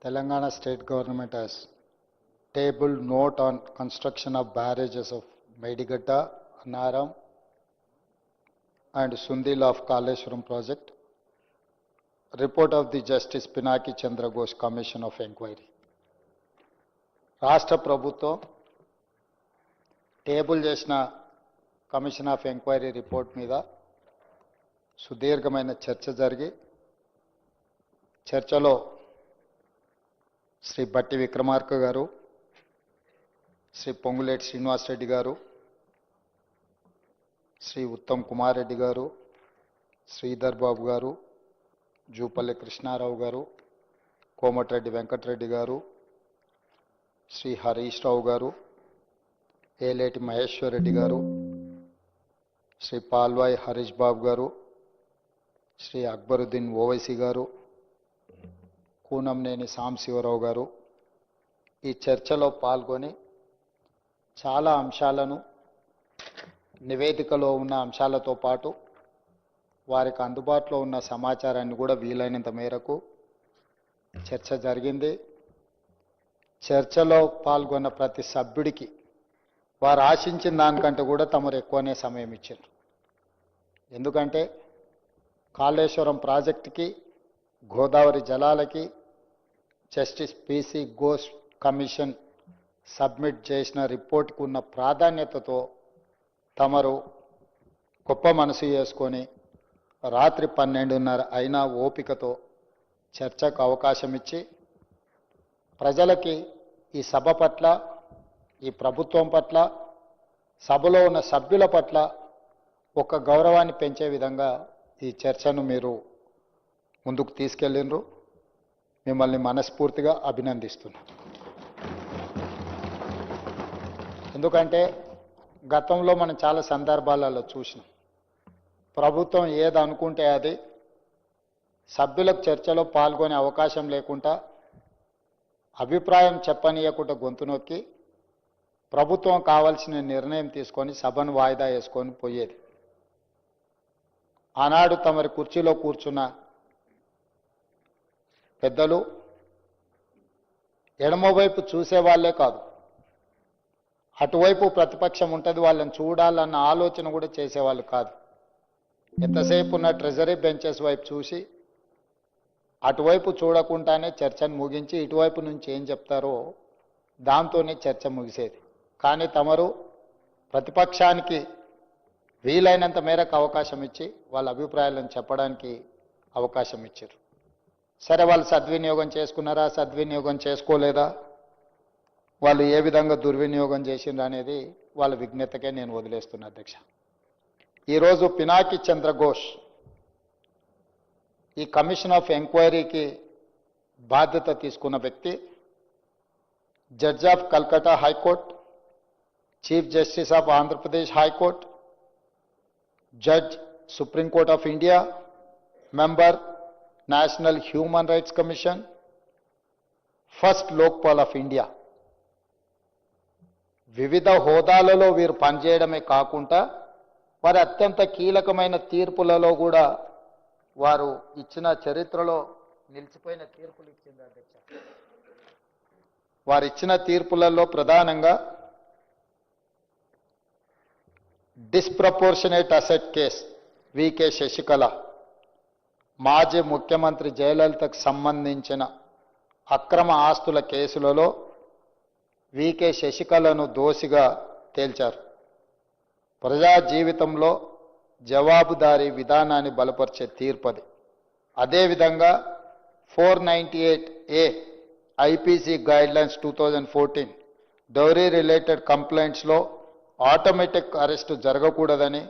Telangana state government has tabled note on construction of barrages of Maidigatta, Naram and Sundil of Kaleshwaram project. Report of the Justice Pinaki Chandra Ghosh Commission of Inquiry. రాష్ట్ర ప్రభుత్వం table చేసిన commission of enquiry report మీద సుదీర్ఘమైన చర్చ జరిగి చర్చలో శ్రీ బట్టి విక్రమార్క గారు, శ్రీ పొంగులేటి శ్రీనివాసరెడ్డి గారు, శ్రీ ఉత్తమ్ కుమార్ రెడ్డి గారు, శ్రీధర్ బాబు గారు, జూపల్లి కృష్ణారావు గారు, కోమటిరెడ్డి వెంకటరెడ్డి గారు, శ్రీ హరీష్ రావు గారు, ఏలేటి మహేశ్వర్ రెడ్డి గారు, శ్రీ పాల్వాయి హరీష్ బాబు గారు, శ్రీ అక్బరుద్దీన్ ఓవైసీ గారు, కూనంనేని సాంబశివరావు గారు ఈ చర్చలో పాల్గొని చాలా అంశాలను, నివేదికలో ఉన్న అంశాలతో పాటు వారికి అందుబాటులో ఉన్న సమాచారాన్ని కూడా వీలైనంత మేరకు చర్చ జరిగింది. చర్చలో పాల్గొన్న ప్రతి సభ్యుడికి వారు ఆశించిన దానికంటే కూడా తమరు ఎక్కువనే సమయం ఇచ్చారు. ఎందుకంటే కాళేశ్వరం ప్రాజెక్టుకి, గోదావరి జలాలకి justice PC Ghosh commission submit చేసిన రిపోర్ట్కు ఉన్న ప్రాధాన్యతతో తమరు గొప్ప మనసు చేసుకొని రాత్రి 12:30 అయినా ఓపికతో చర్చకు అవకాశం ఇచ్చి ప్రజలకి ఈ సభ పట్ల, ఈ ప్రభుత్వం పట్ల, సభలో ఉన్న సభ్యుల పట్ల ఒక గౌరవాన్ని పెంచే విధంగా ఈ చర్చను మీరు ముందుకు తీసుకెళ్ళినరు. మిమ్మల్ని మనస్ఫూర్తిగా అభినందిస్తున్నాను. ఎందుకంటే గతంలో మనం చాలా సందర్భాలలో చూసినాం, ప్రభుత్వం ఏది అనుకుంటే అది సభ్యులకు చర్చలో పాల్గొనే అవకాశం లేకుండా, అభిప్రాయం చెప్పనీయకుండా గొంతు నొక్కి ప్రభుత్వం కావాల్సిన నిర్ణయం తీసుకొని సభను వాయిదా వేసుకొని పోయేది. ఆనాడు తమరి కుర్చీలో కూర్చున్న పెద్దలు ఎడమవైపు చూసేవాళ్లే కాదు, అటువైపు ప్రతిపక్షం ఉంటుంది, వాళ్ళని చూడాలన్న ఆలోచన కూడా చేసేవాళ్ళు కాదు. ఎంతసేపు ఉన్న ట్రెజరీ బెంచెస్ వైపు చూసి అటువైపు చూడకుండానే చర్చను ముగించి ఇటువైపు నుంచి ఏం చెప్తారో దాంతోనే చర్చ ముగిసేది. కానీ తమరు ప్రతిపక్షానికి వీలైనంత మేరకు అవకాశం ఇచ్చి వాళ్ళ అభిప్రాయాలను చెప్పడానికి అవకాశం ఇచ్చారు. సరే, వాళ్ళు సద్వినియోగం చేసుకున్నారా, సద్వినియోగం చేసుకోలేదా, వాళ్ళు ఏ విధంగా దుర్వినియోగం చేసిండ్రు అనేది వాళ్ళ విజ్ఞతకే నేను వదిలేస్తున్నా. అధ్యక్ష, ఈరోజు పినాకి చంద్ర ఘోష్ ఈ కమిషన్ ఆఫ్ ఎంక్వైరీకి బాధ్యత తీసుకున్న వ్యక్తి judge of Calcutta high court, chief justice of Andhra Pradesh high court, judge Supreme Court of India, member national human rights commission, first Lokpal of India. వివిధ హోదాలలో వీరు పనిచేయడమే కాకుండా వారి అత్యంత కీలకమైన తీర్పులలో కూడా వారు ఇచ్చిన చరిత్రలో నిలిచిపోయిన తీర్పులు ఇచ్చింది. అధ్యక్ష, వారు ఇచ్చిన తీర్పులలో ప్రధానంగా disproportionate asset case V K Sasikala, మాజీ ముఖ్యమంత్రి జయలలితకు సంబంధించిన అక్రమ ఆస్తుల కేసులలో వికే శశికళను దోషిగా తేల్చారు. ప్రజా జీవితంలో జవాబుదారీ విధానాన్ని బలపరిచే తీర్పది. అదేవిధంగా 498A IPC guidelines 2014 dowry related కంప్లైంట్స్లో ఆటోమేటిక్ అరెస్టు జరగకూడదని,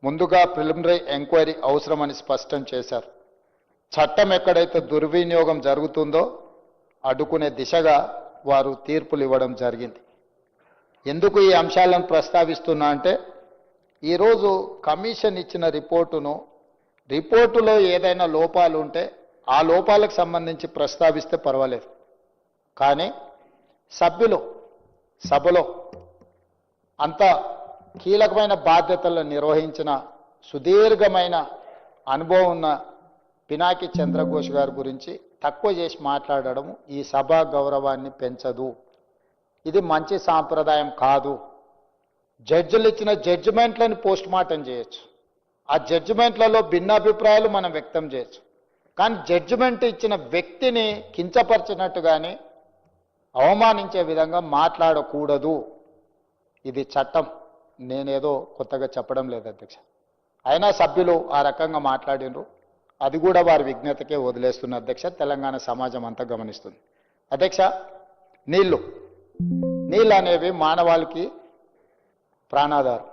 ముందుగా ప్రిలిమినరీ ఎంక్వైరీ అవసరమని స్పష్టం చేశారు. చట్టం ఎక్కడైతే దుర్వినియోగం జరుగుతుందో అడ్డుకునే దిశగా వారు తీర్పులు ఇవ్వడం జరిగింది. ఎందుకు ఈ అంశాలను ప్రస్తావిస్తున్నా అంటే, ఈరోజు కమిషన్ ఇచ్చిన రిపోర్టులో ఏదైనా లోపాలు ఉంటే ఆ లోపాలకు సంబంధించి ప్రస్తావిస్తే పర్వాలేదు. కానీ సభ్యులు సభలో అంత కీలకమైన బాధ్యతలను నిర్వహించిన సుదీర్ఘమైన అనుభవం ఉన్న పినాకి చంద్ర ఘోష్ గారి గురించి తక్కువ చేసి మాట్లాడడం ఈ సభా గౌరవాన్ని పెంచదు. ఇది మంచి సాంప్రదాయం కాదు. జడ్జిలు ఇచ్చిన జడ్జిమెంట్లను పోస్ట్ మార్టం చేయొచ్చు, ఆ జడ్జిమెంట్లలో భిన్నాభిప్రాయాలు మనం వ్యక్తం చేయొచ్చు, కానీ జడ్జిమెంట్ ఇచ్చిన వ్యక్తిని కించపరిచినట్టుగానే అవమానించే విధంగా మాట్లాడకూడదు. ఇది చట్టం. నేనేదో కొత్తగా చెప్పడం లేదు అధ్యక్ష. అయినా సభ్యులు ఆ రకంగా మాట్లాడినరు, అది కూడా వారి విజ్ఞతకే వదిలేస్తున్న అధ్యక్ష. తెలంగాణ సమాజం అంతా గమనిస్తుంది అధ్యక్ష. నీళ్లు అనేవి మానవాళికి ప్రాణాధారం.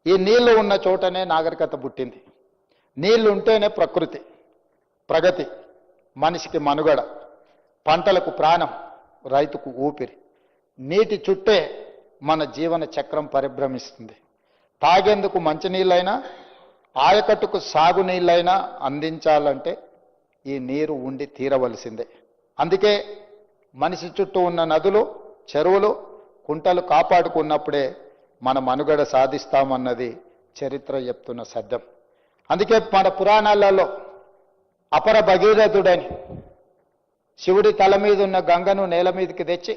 ఈ నీళ్లు ఉన్న చోటనే నాగరికత పుట్టింది. నీళ్లు ఉంటేనే ప్రకృతి, ప్రగతి, మనిషికి మనుగడ, పంటలకు ప్రాణం, రైతుకు ఊపిరి. నీటి చుట్టే మన జీవన చక్రం పరిభ్రమిస్తుంది. తాగేందుకు మంచినీళ్ళైనా, ఆయకట్టుకు సాగునీళ్ళైనా అందించాలంటే ఈ నీరు ఉండి తీరవలసిందే. అందుకే మనిషి చుట్టూ ఉన్న నదులు, చెరువులు, కుంటలు కాపాడుకున్నప్పుడే మన మనుగడ సాధిస్తామన్నది చరిత్ర చెప్తున్న సత్యం. అందుకే మన పురాణాలలో అపర భగీరథుడని శివుడి తల మీద ఉన్న గంగను నేల మీదకి తెచ్చి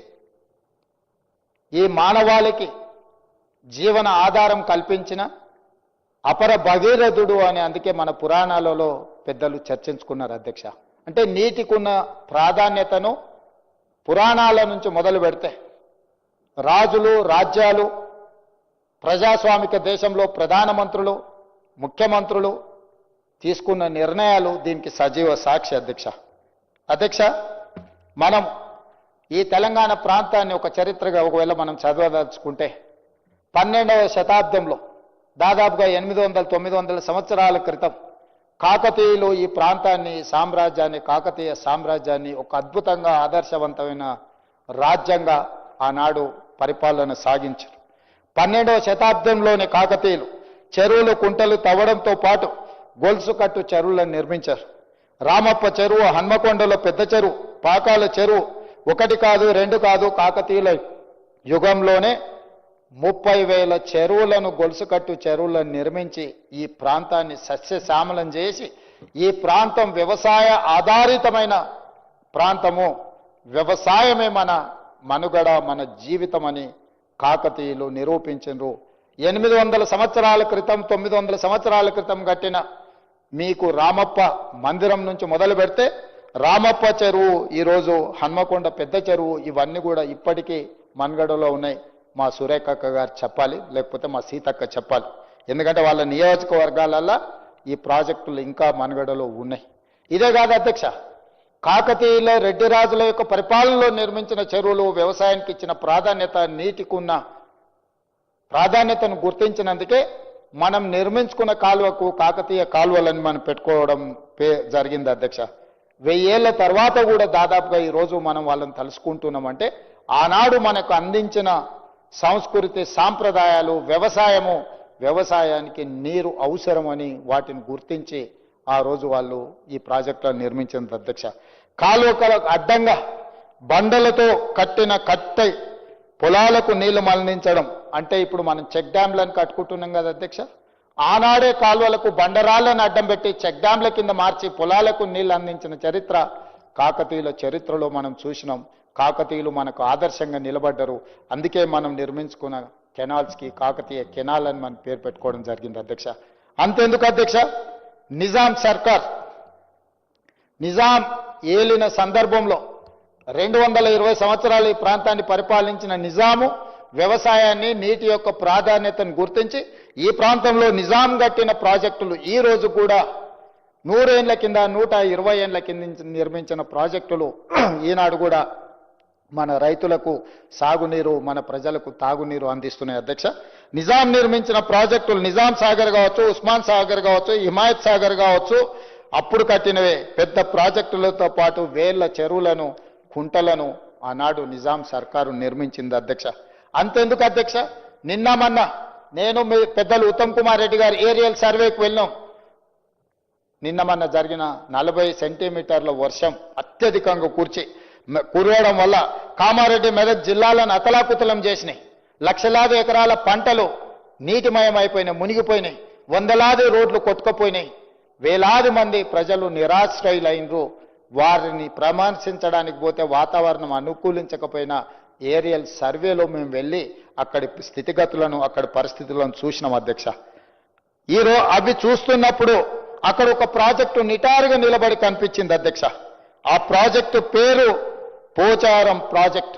ఈ మానవాళికి జీవన ఆధారం కల్పించిన అపర భగీరథుడు అని అందుకే మన పురాణాలలో పెద్దలు చర్చించుకున్నారు అధ్యక్ష. అంటే నీటికున్న ప్రాధాన్యతను పురాణాల నుంచి మొదలు పెడితే రాజులు, రాజ్యాలు, ప్రజాస్వామిక దేశంలో ప్రధానమంత్రులు, ముఖ్యమంత్రులు తీసుకున్న నిర్ణయాలు దీనికి సజీవ సాక్షి అధ్యక్ష. మనం ఈ తెలంగాణ ప్రాంతాన్ని ఒక చరిత్రగా ఒకవేళ మనం చదవదలుచుకుంటే 12వ శతాబ్దంలో దాదాపుగా 800-900 సంవత్సరాల క్రితం కాకతీయులు ఈ ప్రాంతాన్ని, సామ్రాజ్యాన్ని, కాకతీయ సామ్రాజ్యాన్ని ఒక అద్భుతంగా ఆదర్శవంతమైన రాజ్యంగా ఆనాడు పరిపాలన సాగించారు. 12వ శతాబ్దంలోనే కాకతీయులు చెరువులు, కుంటలు తవ్వడంతో పాటు గొలుసు కట్టు చెరువులను నిర్మించారు. రామప్ప చెరువు, హన్మకొండలో పెద్ద చెరువు, పాకాల చెరువు, 1 కాదు 2 కాదు, కాకతీయుల యుగంలోనే 30,000 చెరువులను, గొలుసు కట్టు చెరువులను నిర్మించి ఈ ప్రాంతాన్ని సస్యశ్యామలం చేసి ఈ ప్రాంతం వ్యవసాయ ఆధారితమైన ప్రాంతము, వ్యవసాయమే మన మనుగడ, మన జీవితం అని కాకతీయులు నిరూపించారు. 800 సంవత్సరాల క్రితం, 900 సంవత్సరాల క్రితం కట్టిన మీకు రామప్ప మందిరం నుంచి మొదలు పెడితే రామప్ప చెరువు, ఈరోజు హన్మకొండ పెద్ద చెరువు, ఇవన్నీ కూడా ఇప్పటికీ మనుగడలో ఉన్నాయి. మా సురేఖక్క గారు చెప్పాలి, లేకపోతే మా సీతక్క చెప్పాలి. ఎందుకంటే వాళ్ళ నియోజకవర్గాలలో ఈ ప్రాజెక్టులు ఇంకా మనుగడలో ఉన్నాయి. ఇదే కాదు అధ్యక్ష, కాకతీయుల, రెడ్డి రాజుల యొక్క పరిపాలనలో నిర్మించిన చెరువులు, వ్యవసాయానికి ఇచ్చిన ప్రాధాన్యత, నీటికున్న ప్రాధాన్యతను గుర్తించినందుకే మనం నిర్మించుకున్న కాలువకు కాకతీయ కాలువలని మనం పెట్టుకోవడం జరిగింది అధ్యక్ష. 1000 ఏళ్ల తర్వాత కూడా దాదాపుగా ఈరోజు మనం వాళ్ళని తలుసుకుంటున్నామంటే ఆనాడు మనకు అందించిన సంస్కృతి, సాంప్రదాయాలు, వ్యవసాయానికి నీరు అవసరమని వాటిని గుర్తించి ఆ రోజు వాళ్ళు ఈ ప్రాజెక్టులను నిర్మించింది అధ్యక్ష. కాలువలకు అడ్డంగా బండలతో కట్టిన కట్టె పొలాలకు నీళ్లు మళ్లించడం అంటే ఇప్పుడు మనం చెక్ డ్యాంలను కట్టుకుంటున్నాం కదా అధ్యక్ష. ఆనాడే కాలువలకు బండరాళ్లను అడ్డం పెట్టి చెక్ డ్యాంల కింద మార్చి పొలాలకు నీళ్లు అందించిన చరిత్ర కాకతీయుల చరిత్రలో మనం చూసినాం. కాకతీయులు మనకు ఆదర్శంగా నిలబడ్డారు. అందుకే మనం నిర్మించుకున్న కెనాల్స్కి కాకతీయ కెనాల్ అని మనం పేరు పెట్టుకోవడం జరిగింది అధ్యక్ష. అంతెందుకు అధ్యక్ష, నిజాం సర్కార్, నిజాం ఏలిన సందర్భంలో 220 సంవత్సరాలు ఈ ప్రాంతాన్ని పరిపాలించిన నిజాము వ్యవసాయాన్ని, నీటి యొక్క ప్రాధాన్యతను గుర్తించి ఈ ప్రాంతంలో నిజాం కట్టిన ప్రాజెక్టులు ఈ రోజు కూడా 100 ఏళ్ల కింద, 120 ఏళ్ల కింద నిర్మించిన ప్రాజెక్టులు ఈనాడు కూడా మన రైతులకు సాగునీరు, మన ప్రజలకు తాగునీరు అందిస్తున్నాయి అధ్యక్ష. నిజాం నిర్మించిన ప్రాజెక్టులు నిజాం సాగర్ కావచ్చు, ఉస్మాన్ సాగర్ కావచ్చు, హిమాయత్ సాగర్ కావచ్చు, అప్పుడు కట్టినవే. పెద్ద ప్రాజెక్టులతో పాటు వేళ్ల చెరువులను, కుంటలను ఆనాడు నిజాం సర్కారు నిర్మించింది అధ్యక్ష. అంతెందుకు అధ్యక్ష, నిన్న మొన్న నేను మీ పెద్దలు ఉత్తమ్ కుమార్ రెడ్డి గారు ఏరియల్ సర్వేకి వెళ్ళాం. నిన్న మొన్న జరిగిన 40 సెంటీమీటర్ల వర్షం అత్యధికంగా కురవడం వల్ల కామారెడ్డి, మెదక్ జిల్లాలను అతలాకుతలం చేసినాయి. లక్షలాది ఎకరాల పంటలు నీటిమయమైపోయినాయి, మునిగిపోయినాయి. వందలాది రోడ్లు కొట్టుకుపోయినాయి. వేలాది మంది ప్రజలు నిరాశ్రయులైనరు. వారిని పరామర్శించడానికి పోతే వాతావరణం అనుకూలించకపోయినా ఏరియల్ సర్వేలో మేము వెళ్ళి అక్కడి స్థితిగతులను అక్కడి పరిస్థితులను చూసినాం అధ్యక్ష. అవి చూస్తున్నప్పుడు అక్కడ ఒక ప్రాజెక్టు నిటారుగా నిలబడి కనిపించింది అధ్యక్ష. ఆ ప్రాజెక్టు పేరు పోచారం ప్రాజెక్ట్.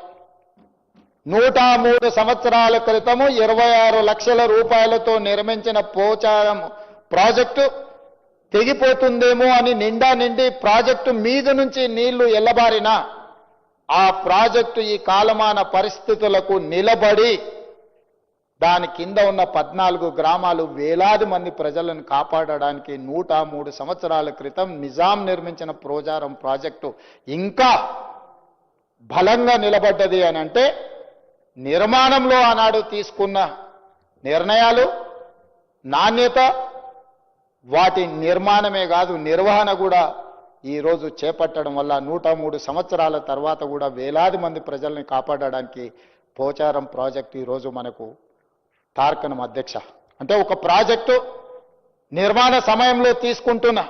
103 సంవత్సరాల క్రితము 26 లక్షల రూపాయలతో నిర్మించిన పోచారం ప్రాజెక్టు తెగిపోతుందేమో అని నిండి ప్రాజెక్టు మీద నుంచి నీళ్లు ఎల్లబారినా ఆ ప్రాజెక్టు ఈ కాలమాన పరిస్థితులకు నిలబడి దాని కింద ఉన్న 14 గ్రామాలు వేలాది మంది ప్రజలను కాపాడడానికి 103 సంవత్సరాల క్రితం నిజాం నిర్మించిన పోచారం ప్రాజెక్టు ఇంకా బలంగా నిలబడ్డది అని అంటే నిర్మాణంలో ఆనాడు తీసుకున్న నిర్ణయాలు, నాణ్యత, వాటి నిర్మాణమే కాదు నిర్వహణ కూడా ఈరోజు చేపట్టడం వల్ల 103 సంవత్సరాల తర్వాత కూడా వేలాది మంది ప్రజల్ని కాపాడడానికి పోచారం ప్రాజెక్టు ఈరోజు మనకు తార్కణం అధ్యక్ష. అంటే ఒక ప్రాజెక్టు నిర్మాణ సమయంలో తీసుకుంటున్న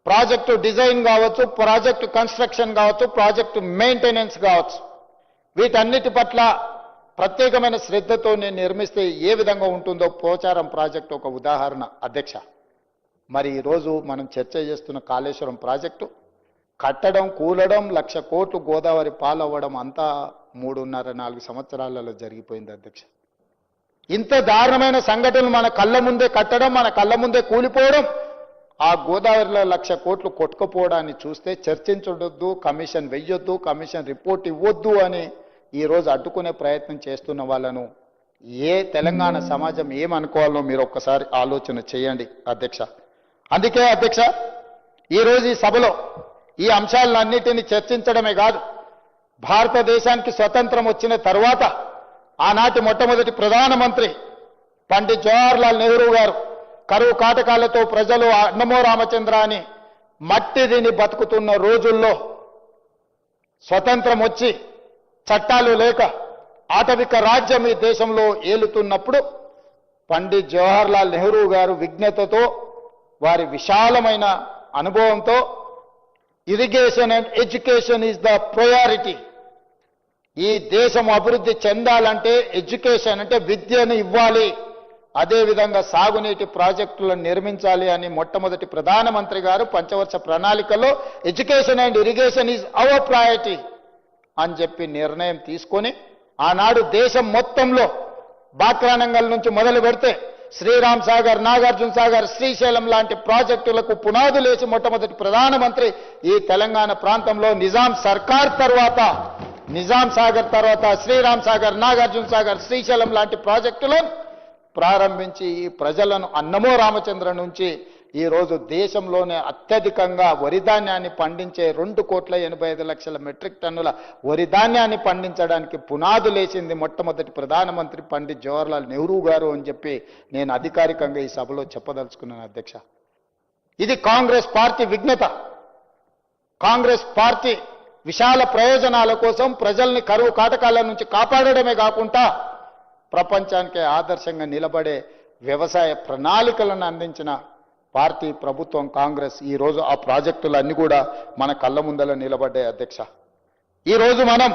ప్రాజెక్టు డిజైన్ కావచ్చు, ప్రాజెక్టు కన్స్ట్రక్షన్ కావచ్చు, ప్రాజెక్టు మెయింటెనెన్స్ కావచ్చు, వీటన్నిటి పట్ల ప్రత్యేకమైన శ్రద్ధతో నేను నిర్మిస్తే ఏ విధంగా ఉంటుందో పోచారం ప్రాజెక్టు ఒక ఉదాహరణ అధ్యక్ష. మరి ఈరోజు మనం చర్చ చేస్తున్న కాళేశ్వరం ప్రాజెక్టు కట్టడం, కూలడం, 1,00,000 కోట్లు గోదావరి పాలవ్వడం అంతా 3.5-4 సంవత్సరాలలో జరిగిపోయింది అధ్యక్ష. ఇంత దారుణమైన సంఘటనలు మన కళ్ళ ముందే కట్టడం, మన కళ్ళ ముందే కూలిపోవడం, ఆ గోదావరిలో 1,00,000 కోట్లు కొట్టుకుపోవడాన్ని చూస్తే చర్చించొద్దు, కమిషన్ వెయ్యొద్దు, కమిషన్ రిపోర్ట్ ఇవ్వద్దు అని ఈరోజు అడ్డుకునే ప్రయత్నం చేస్తున్న వాళ్ళను ఏ తెలంగాణ సమాజం ఏమనుకోవాలో మీరు ఒక్కసారి ఆలోచన చేయండి అధ్యక్ష. అందుకే అధ్యక్ష ఈరోజు ఈ సభలో ఈ అంశాలన్నిటిని చర్చించడమే కాదు, భారతదేశానికి స్వతంత్రం వచ్చిన తర్వాత ఆనాటి మొట్టమొదటి ప్రధానమంత్రి పండిట్ జవహర్లాల్ నెహ్రూ గారు కరువు కాటకాలతో ప్రజలు అన్నమో రామచంద్ర అని మట్టి తిని బతుకుతున్న రోజుల్లో స్వతంత్రం వచ్చి చట్టాలు లేక ఆటవిక రాజ్యం ఈ దేశంలో ఏలుతున్నప్పుడు పండిట్ జవహర్లాల్ నెహ్రూ గారు విజ్ఞతతో, వారి విశాలమైన అనుభవంతో irrigation and education is the priority, ఈ దేశం అభివృద్ధి చెందాలంటే ఎడ్యుకేషన్ అంటే విద్యను ఇవ్వాలి, అదేవిధంగా సాగునీటి ప్రాజెక్టులను నిర్మించాలి అని మొట్టమొదటి ప్రధానమంత్రి గారు పంచవర్ష ప్రణాళికలో education and irrigation is our priority అని చెప్పి నిర్ణయం తీసుకొని ఆనాడు దేశం మొత్తంలో బాక్రానంగల్ నుంచి మొదలు పెడితే శ్రీరామ్ సాగర్, నాగార్జున సాగర్, శ్రీశైలం లాంటి ప్రాజెక్టులకు పునాదులేసి మొట్టమొదటి ప్రధానమంత్రి ఈ తెలంగాణ ప్రాంతంలో నిజాం సర్కార్ తర్వాత, నిజాం సాగర్ తర్వాత శ్రీరామ్ సాగర్, నాగార్జున సాగర్, శ్రీశైలం లాంటి ప్రాజెక్టులను ప్రారంభించి ఈ ప్రజలను అన్నమో రామచంద్ర నుంచి ఈరోజు దేశంలోనే అత్యధికంగా వరి ధాన్యాన్ని పండించే 2,85,00,000 మెట్రిక్ టన్నుల వరి ధాన్యాన్ని పండించడానికి పునాదులేసింది మొట్టమొదటి ప్రధానమంత్రి పండిట్ జవహర్లాల్ నెహ్రూ గారు అని చెప్పి నేను అధికారికంగా ఈ సభలో చెప్పదలుచుకున్నాను అధ్యక్ష. ఇది కాంగ్రెస్ పార్టీ విఘ్నత. కాంగ్రెస్ పార్టీ విశాల ప్రయోజనాల కోసం ప్రజల్ని కరువు కాటకాల నుంచి కాపాడడమే కాకుండా ప్రపంచానికి ఆదర్శంగా నిలబడే వ్యవసాయ ప్రణాళికలను అందించిన పార్టీ ప్రభుత్వం కాంగ్రెస్. ఈరోజు ఆ ప్రాజెక్టులన్నీ కూడా మన కళ్ళ ముందల నిలబడ్డాయి అధ్యక్ష. ఈరోజు మనం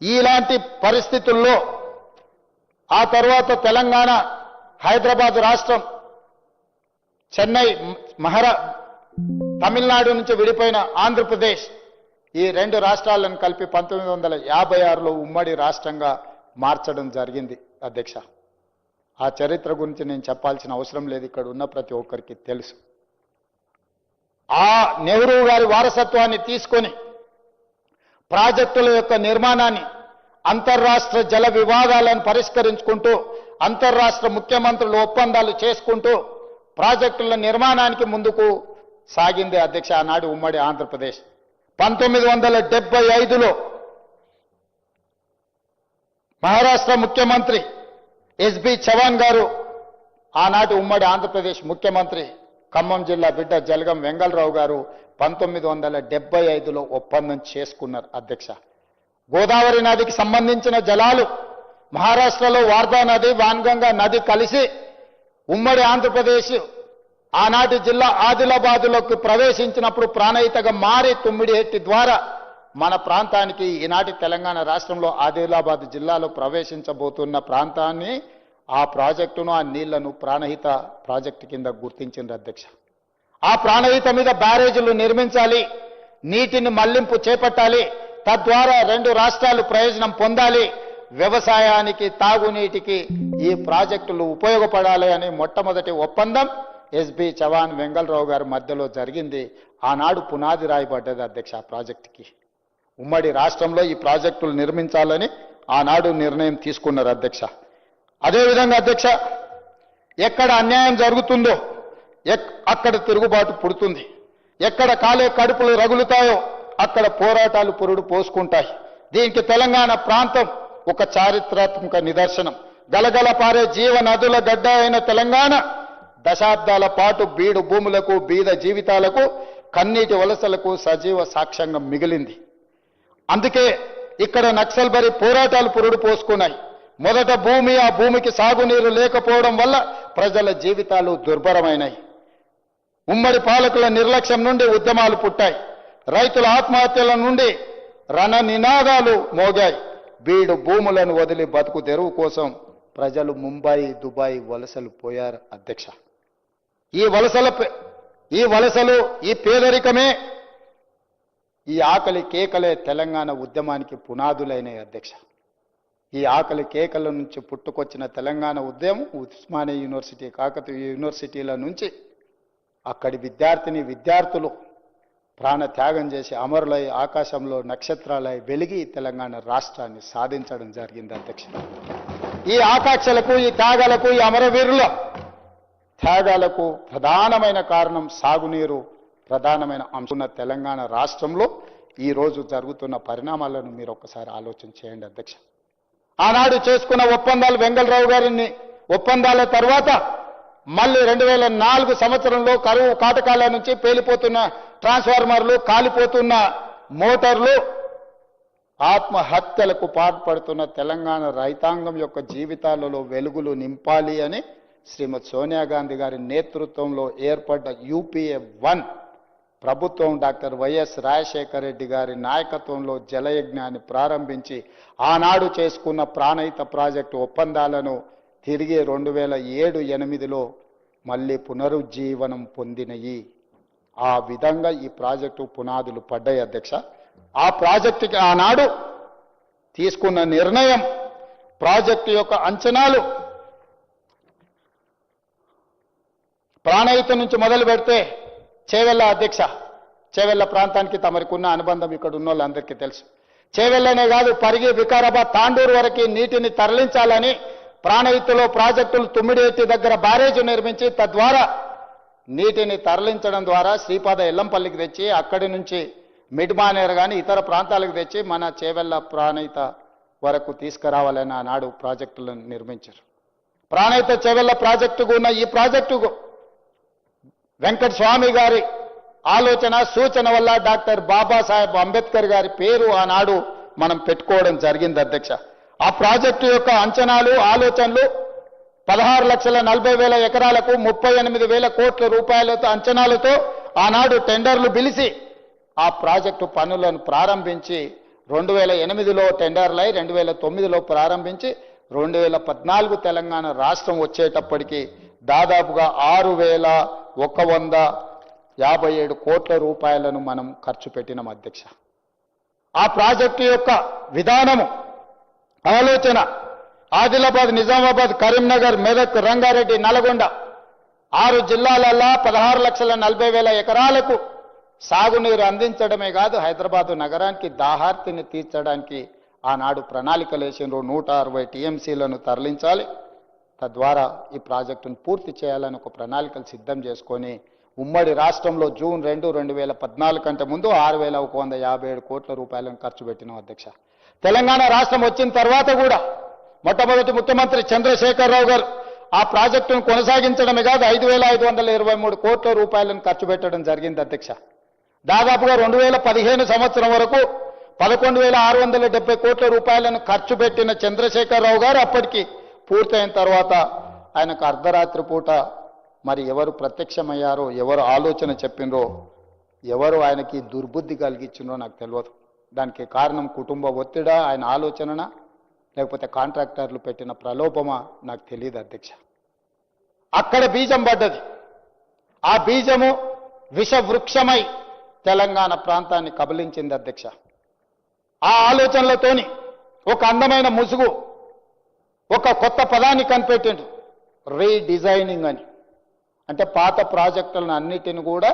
ఇలాంటి పరిస్థితుల్లో ఆ తర్వాత తెలంగాణ, హైదరాబాద్ రాష్ట్రం, చెన్నై, తమిళనాడు నుంచి విడిపోయిన ఆంధ్రప్రదేశ్, ఈ 2 రాష్ట్రాలను కలిపి 1956లో ఉమ్మడి రాష్ట్రంగా మార్చడం జరిగింది అధ్యక్ష. ఆ చరిత్ర గురించి నేను చెప్పాల్సిన అవసరం లేదు, ఇక్కడ ఉన్న ప్రతి ఒక్కరికి తెలుసు. ఆ నెహ్రూ గారి వారసత్వాన్ని తీసుకొని ప్రాజెక్టుల యొక్క నిర్మాణాన్ని, అంతర్రాష్ట్ర జల వివాదాలను పరిష్కరించుకుంటూ, అంతర్రాష్ట్ర ముఖ్యమంత్రులు ఒప్పందాలు చేసుకుంటూ ప్రాజెక్టుల నిర్మాణానికి ముందుకు సాగింది అధ్యక్ష ఆనాడు ఉమ్మడి ఆంధ్రప్రదేశ్. 1975లో మహారాష్ట్ర ముఖ్యమంత్రి ఎస్బి చవాన్ గారు, ఆనాటి ఉమ్మడి ఆంధ్రప్రదేశ్ ముఖ్యమంత్రి, ఖమ్మం జిల్లా బిడ్డ జలగం వెంగళరావు గారు 1975లో ఒప్పందం చేసుకున్నారు అధ్యక్ష. గోదావరి నదికి సంబంధించిన జలాలు మహారాష్ట్రలో వార్దా నది, వాన్గంగా నది కలిసి ఉమ్మడి ఆంధ్రప్రదేశ్ ఆనాటి జిల్లా ఆదిలాబాదులోకి ప్రవేశించినప్పుడు ప్రాణహితగా మారి తుమ్మిడిహెట్టి ద్వారా మన ప్రాంతానికి ఈనాటి తెలంగాణ రాష్ట్రంలో ఆదిలాబాద్ జిల్లాలో ప్రవేశించబోతున్న ప్రాంతాన్ని ఆ ప్రాజెక్టును ఆ నీళ్లను ప్రాణహిత ప్రాజెక్టు కింద గుర్తించింది అధ్యక్ష. ఆ ప్రాణహిత మీద బ్యారేజీలు నిర్మించాలి, నీటిని మళ్లింపు చేపట్టాలి, తద్వారా రెండు రాష్ట్రాలు ప్రయోజనం పొందాలి, వ్యవసాయానికి తాగునీటికి ఈ ప్రాజెక్టులు ఉపయోగపడాలి అని మొట్టమొదటి ఒప్పందం ఎస్బి చవాన్ వెంగళరావు గారి మధ్యలో జరిగింది. ఆనాడు పునాది రాయబడ్డది అధ్యక్ష ఆ ప్రాజెక్టుకి. ఉమ్మడి రాష్ట్రంలో ఈ ప్రాజెక్టులు నిర్మించాలని ఆనాడు నిర్ణయం తీసుకున్నారు అధ్యక్ష. అదేవిధంగా అధ్యక్ష, ఎక్కడ అన్యాయం జరుగుతుందో అక్కడ తిరుగుబాటు పుడుతుంది, ఎక్కడ కాలే కడుపులు రగులుతాయో అక్కడ పోరాటాలు పురుడు పోసుకుంటాయి. దీనికి తెలంగాణ ప్రాంతం ఒక చారిత్రాత్మక నిదర్శనం. గలగల పారే జీవ నదుల గడ్డ అయిన తెలంగాణ దశాబ్దాల పాటు బీడు భూములకు బీద జీవితాలకు కన్నీటి వలసలకు సజీవ సాక్ష్యంగా మిగిలింది. అందుకే ఇక్కడ నక్సల్బరీ పోరాటాలు పురుడు పోసుకున్నాయి. మొదట భూమి, ఆ భూమికి సాగునీరు లేకపోవడం వల్ల ప్రజల జీవితాలు దుర్భరమైనాయి. ఉమ్మడి పాలకుల నిర్లక్ష్యం నుండి ఉద్యమాలు పుట్టాయి. రైతుల ఆత్మహత్యల నుండి రణ నినాదాలు మోగాయి. బీడు భూములను వదిలి బతుకు తెరువు కోసం ప్రజలు ముంబై, దుబాయ్ వలసలు పోయారు అధ్యక్ష. ఈ వలసలు ఈ పేదరికమే, ఈ ఆకలి కేకలే తెలంగాణ ఉద్యమానికి పునాదులైన అధ్యక్ష. ఈ ఆకలి కేకల నుంచి పుట్టుకొచ్చిన తెలంగాణ ఉద్యమం ఉస్మానియా యూనివర్సిటీ, కాకతీయ యూనివర్సిటీల నుంచి అక్కడి విద్యార్థులు ప్రాణ త్యాగం చేసి అమరులై ఆకాశంలో నక్షత్రాలై వెలిగి తెలంగాణ రాష్ట్రాన్ని సాధించడం జరిగింది అధ్యక్ష. ఈ ఆకాంక్షలకు, ఈ త్యాగాలకు, ఈ అమరవీరుల త్యాగాలకు ప్రధానమైన కారణం సాగునీరు ప్రధానమైన అంశం. తెలంగాణ రాష్ట్రంలో ఈరోజు జరుగుతున్న పరిణామాలను మీరు ఒక్కసారి ఆలోచన చేయండి అధ్యక్ష. ఆనాడు చేసుకున్న ఒప్పందాలు, వెంగళరావు గారిని ఒప్పందాల తర్వాత మళ్ళీ 2004 సంవత్సరంలో కరువు కాటకాల నుంచి పేలిపోతున్న ట్రాన్స్ఫార్మర్లు, కాలిపోతున్న మోటార్లు, ఆత్మహత్యలకు పాల్పడుతున్న తెలంగాణ రైతాంగం యొక్క జీవితాలలో వెలుగులు నింపాలి అని శ్రీమతి సోనియా గాంధీ గారి నేతృత్వంలో ఏర్పడ్డ UPA 1 ప్రభుత్వం డాక్టర్ వైఎస్ రాజశేఖర రెడ్డి గారి నాయకత్వంలో జలయజ్ఞాన్ని ప్రారంభించి ఆనాడు చేసుకున్న ప్రాణహిత ప్రాజెక్టు ఒప్పందాలను తిరిగి 2007-8లో మళ్ళీ పునరుజ్జీవనం పొందినయి. ఆ విధంగా ఈ ప్రాజెక్టు పునాదులు పడ్డాయి అధ్యక్ష. ఆ ప్రాజెక్టుకి ఆనాడు తీసుకున్న నిర్ణయం, ప్రాజెక్టు యొక్క అంచనాలు, ప్రాణహిత నుంచి మొదలు పెడితే చేవెళ్ళ అధ్యక్ష, చేవెళ్ళ ప్రాంతానికి తమరికున్న అనుబంధం ఇక్కడ ఉన్న వాళ్ళందరికీ తెలుసు. చేవెళ్ళనే కాదు, పరిగి, వికారాబాద్, తాండూరు వరకు నీటిని తరలించాలని ప్రాణహితలో ప్రాజెక్టులు తుమ్మిడిహెట్టి దగ్గర బ్యారేజ్ నిర్మించి తద్వారా నీటిని తరలించడం ద్వారా శ్రీపాద ఎల్లంపల్లికి తెచ్చి అక్కడి నుంచి మిడ్మానేర్ కానీ ఇతర ప్రాంతాలకు తెచ్చి మన చేవెళ్ళ ప్రాణహిత వరకు తీసుకురావాలని ఆనాడు ప్రాజెక్టులను నిర్మించారు. ప్రాణహిత చేవెళ్ళ ప్రాజెక్టుకు ఉన్న ఈ ప్రాజెక్టుకు వెంకట స్వామి గారి ఆలోచన, సూచన వల్ల డాక్టర్ బాబాసాహెబ్ అంబేద్కర్ గారి పేరు ఆనాడు మనం పెట్టుకోవడం జరిగింది అధ్యక్ష. ఆ ప్రాజెక్టు యొక్క అంచనాలు, ఆలోచనలు 16,40,000 ఎకరాలకు 38,000 కోట్ల రూపాయలతో అంచనాలతో ఆనాడు టెండర్లు పిలిచి ఆ ప్రాజెక్టు పనులను ప్రారంభించి 2008లో టెండర్లై 2009లో ప్రారంభించి 2014 తెలంగాణ రాష్ట్రం వచ్చేటప్పటికి దాదాపుగా 6,157 కోట్ల రూపాయలను మనం ఖర్చు పెట్టినాం అధ్యక్ష. ఆ ప్రాజెక్టు యొక్క విధానము, ఆలోచన ఆదిలాబాద్, నిజామాబాద్, కరీంనగర్, మెదక్, రంగారెడ్డి, నల్గొండ 6 జిల్లాలలో 16,40,000 ఎకరాలకు సాగునీరు అందించడమే కాదు, హైదరాబాదు నగరానికి దాహార్తిని తీర్చడానికి ఆనాడు ప్రణాళికలు వేసిండ్రు. 160 TMCలను తరలించాలి, తద్వారా ఈ ప్రాజెక్టును పూర్తి చేయాలని ఒక ప్రణాళికలు సిద్ధం చేసుకొని ఉమ్మడి రాష్ట్రంలో జూన్ 2, 2014 కంటే ముందు 6,157 కోట్ల రూపాయలను ఖర్చు పెట్టినాం అధ్యక్ష. తెలంగాణ రాష్ట్రం వచ్చిన తర్వాత కూడా మొట్టమొదటి ముఖ్యమంత్రి చంద్రశేఖరరావు గారు ఆ ప్రాజెక్టును కొనసాగించడమే కాదు 5,523 కోట్ల రూపాయలను ఖర్చు పెట్టడం జరిగింది అధ్యక్ష. దాదాపుగా 2015 సంవత్సరం వరకు 11,670 కోట్ల రూపాయలను ఖర్చు పెట్టిన చంద్రశేఖరరావు గారు అప్పటికి పూర్తయిన తర్వాత ఆయనకు అర్ధరాత్రి పూట మరి ఎవరు ప్రత్యక్షమయ్యారో, ఎవరు ఆలోచన చెప్పినరో, ఎవరు ఆయనకి దుర్బుద్ధి కలిగించినో నాకు తెలియదు. దానికి కారణం కుటుంబ ఒత్తిడా, ఆయన ఆలోచననా, లేకపోతే కాంట్రాక్టర్లు పెట్టిన ప్రలోభమా నాకు తెలియదు అధ్యక్ష. అక్కడ బీజం పడ్డది. ఆ బీజము విషవృక్షమై తెలంగాణ ప్రాంతాన్ని కబలించింది అధ్యక్ష. ఆ ఆలోచనలతోని ఒక అందమైన ముసుగు, ఒక కొత్త పదాన్ని కనిపెట్టిండు, రీడిజైనింగ్ అని. అంటే పాత ప్రాజెక్టులను అన్నిటిని కూడా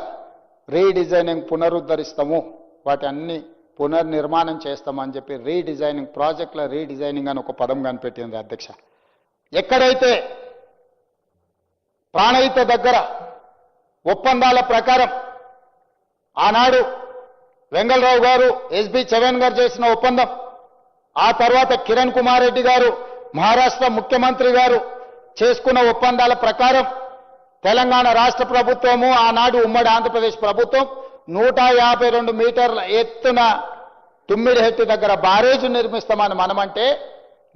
రీడిజైనింగ్, పునరుద్ధరిస్తాము, వాటి అన్ని పునర్నిర్మాణం చేస్తామని చెప్పి రీడిజైనింగ్, ప్రాజెక్టుల రీడిజైనింగ్ అని ఒక పదం కనిపెట్టింది అధ్యక్ష. ఎక్కడైతే ప్రాణహిత దగ్గర ఒప్పందాల ప్రకారం ఆనాడు వెంగళరావు గారు, ఎస్బి చవన్ గారు చేసిన ఒప్పందం, ఆ తర్వాత కిరణ్ కుమార్ రెడ్డి గారు మహారాష్ట్ర ముఖ్యమంత్రి గారు చేసుకున్న ఒప్పందాల ప్రకారం తెలంగాణ రాష్ట్ర ప్రభుత్వము, ఆనాడు ఉమ్మడి ఆంధ్రప్రదేశ్ ప్రభుత్వం 152 మీటర్ల ఎత్తున తుమ్మిడిహెట్టి దగ్గర బ్యారేజ్ నిర్మిస్తామని మనమంటే,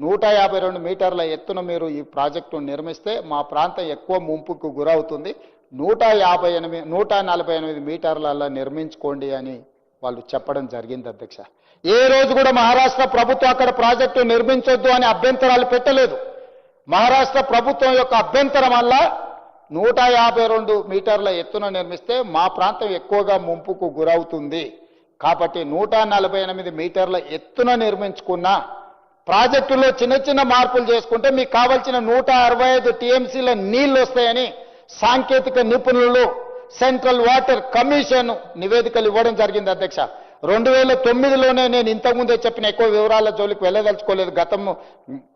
152 మీటర్ల ఎత్తున మీరు ఈ ప్రాజెక్టు నిర్మిస్తే మా ప్రాంతం ఎక్కువ ముంపుకు గురవుతుంది, 148 మీటర్లలో నిర్మించుకోండి అని వాళ్ళు చెప్పడం జరిగింది అధ్యక్ష. ఏ రోజు కూడా మహారాష్ట్ర ప్రభుత్వం అక్కడ ప్రాజెక్టు నిర్మించొద్దు అని అభ్యంతరాలు పెట్టలేదు. మహారాష్ట్ర ప్రభుత్వం యొక్క అభ్యంతరం వల్ల 152 మీటర్ల ఎత్తున నిర్మిస్తే మా ప్రాంతం ఎక్కువగా ముంపుకు గురవుతుంది కాబట్టి 148 మీటర్ల ఎత్తున నిర్మించుకున్న ప్రాజెక్టులో చిన్న చిన్న మార్పులు చేసుకుంటే మీకు కావాల్సిన 165 టీఎంసీల నీళ్లు వస్తాయని సాంకేతిక నిపుణులు సెంట్రల్ వాటర్ కమిషన్ నివేదికలు ఇవ్వడం జరిగింది అధ్యక్ష. 2009లోనే నేను ఇంతకుముందే చెప్పిన, ఎక్కువ వివరాల జోలికి వెళ్ళదలుచుకోలేదు, గతము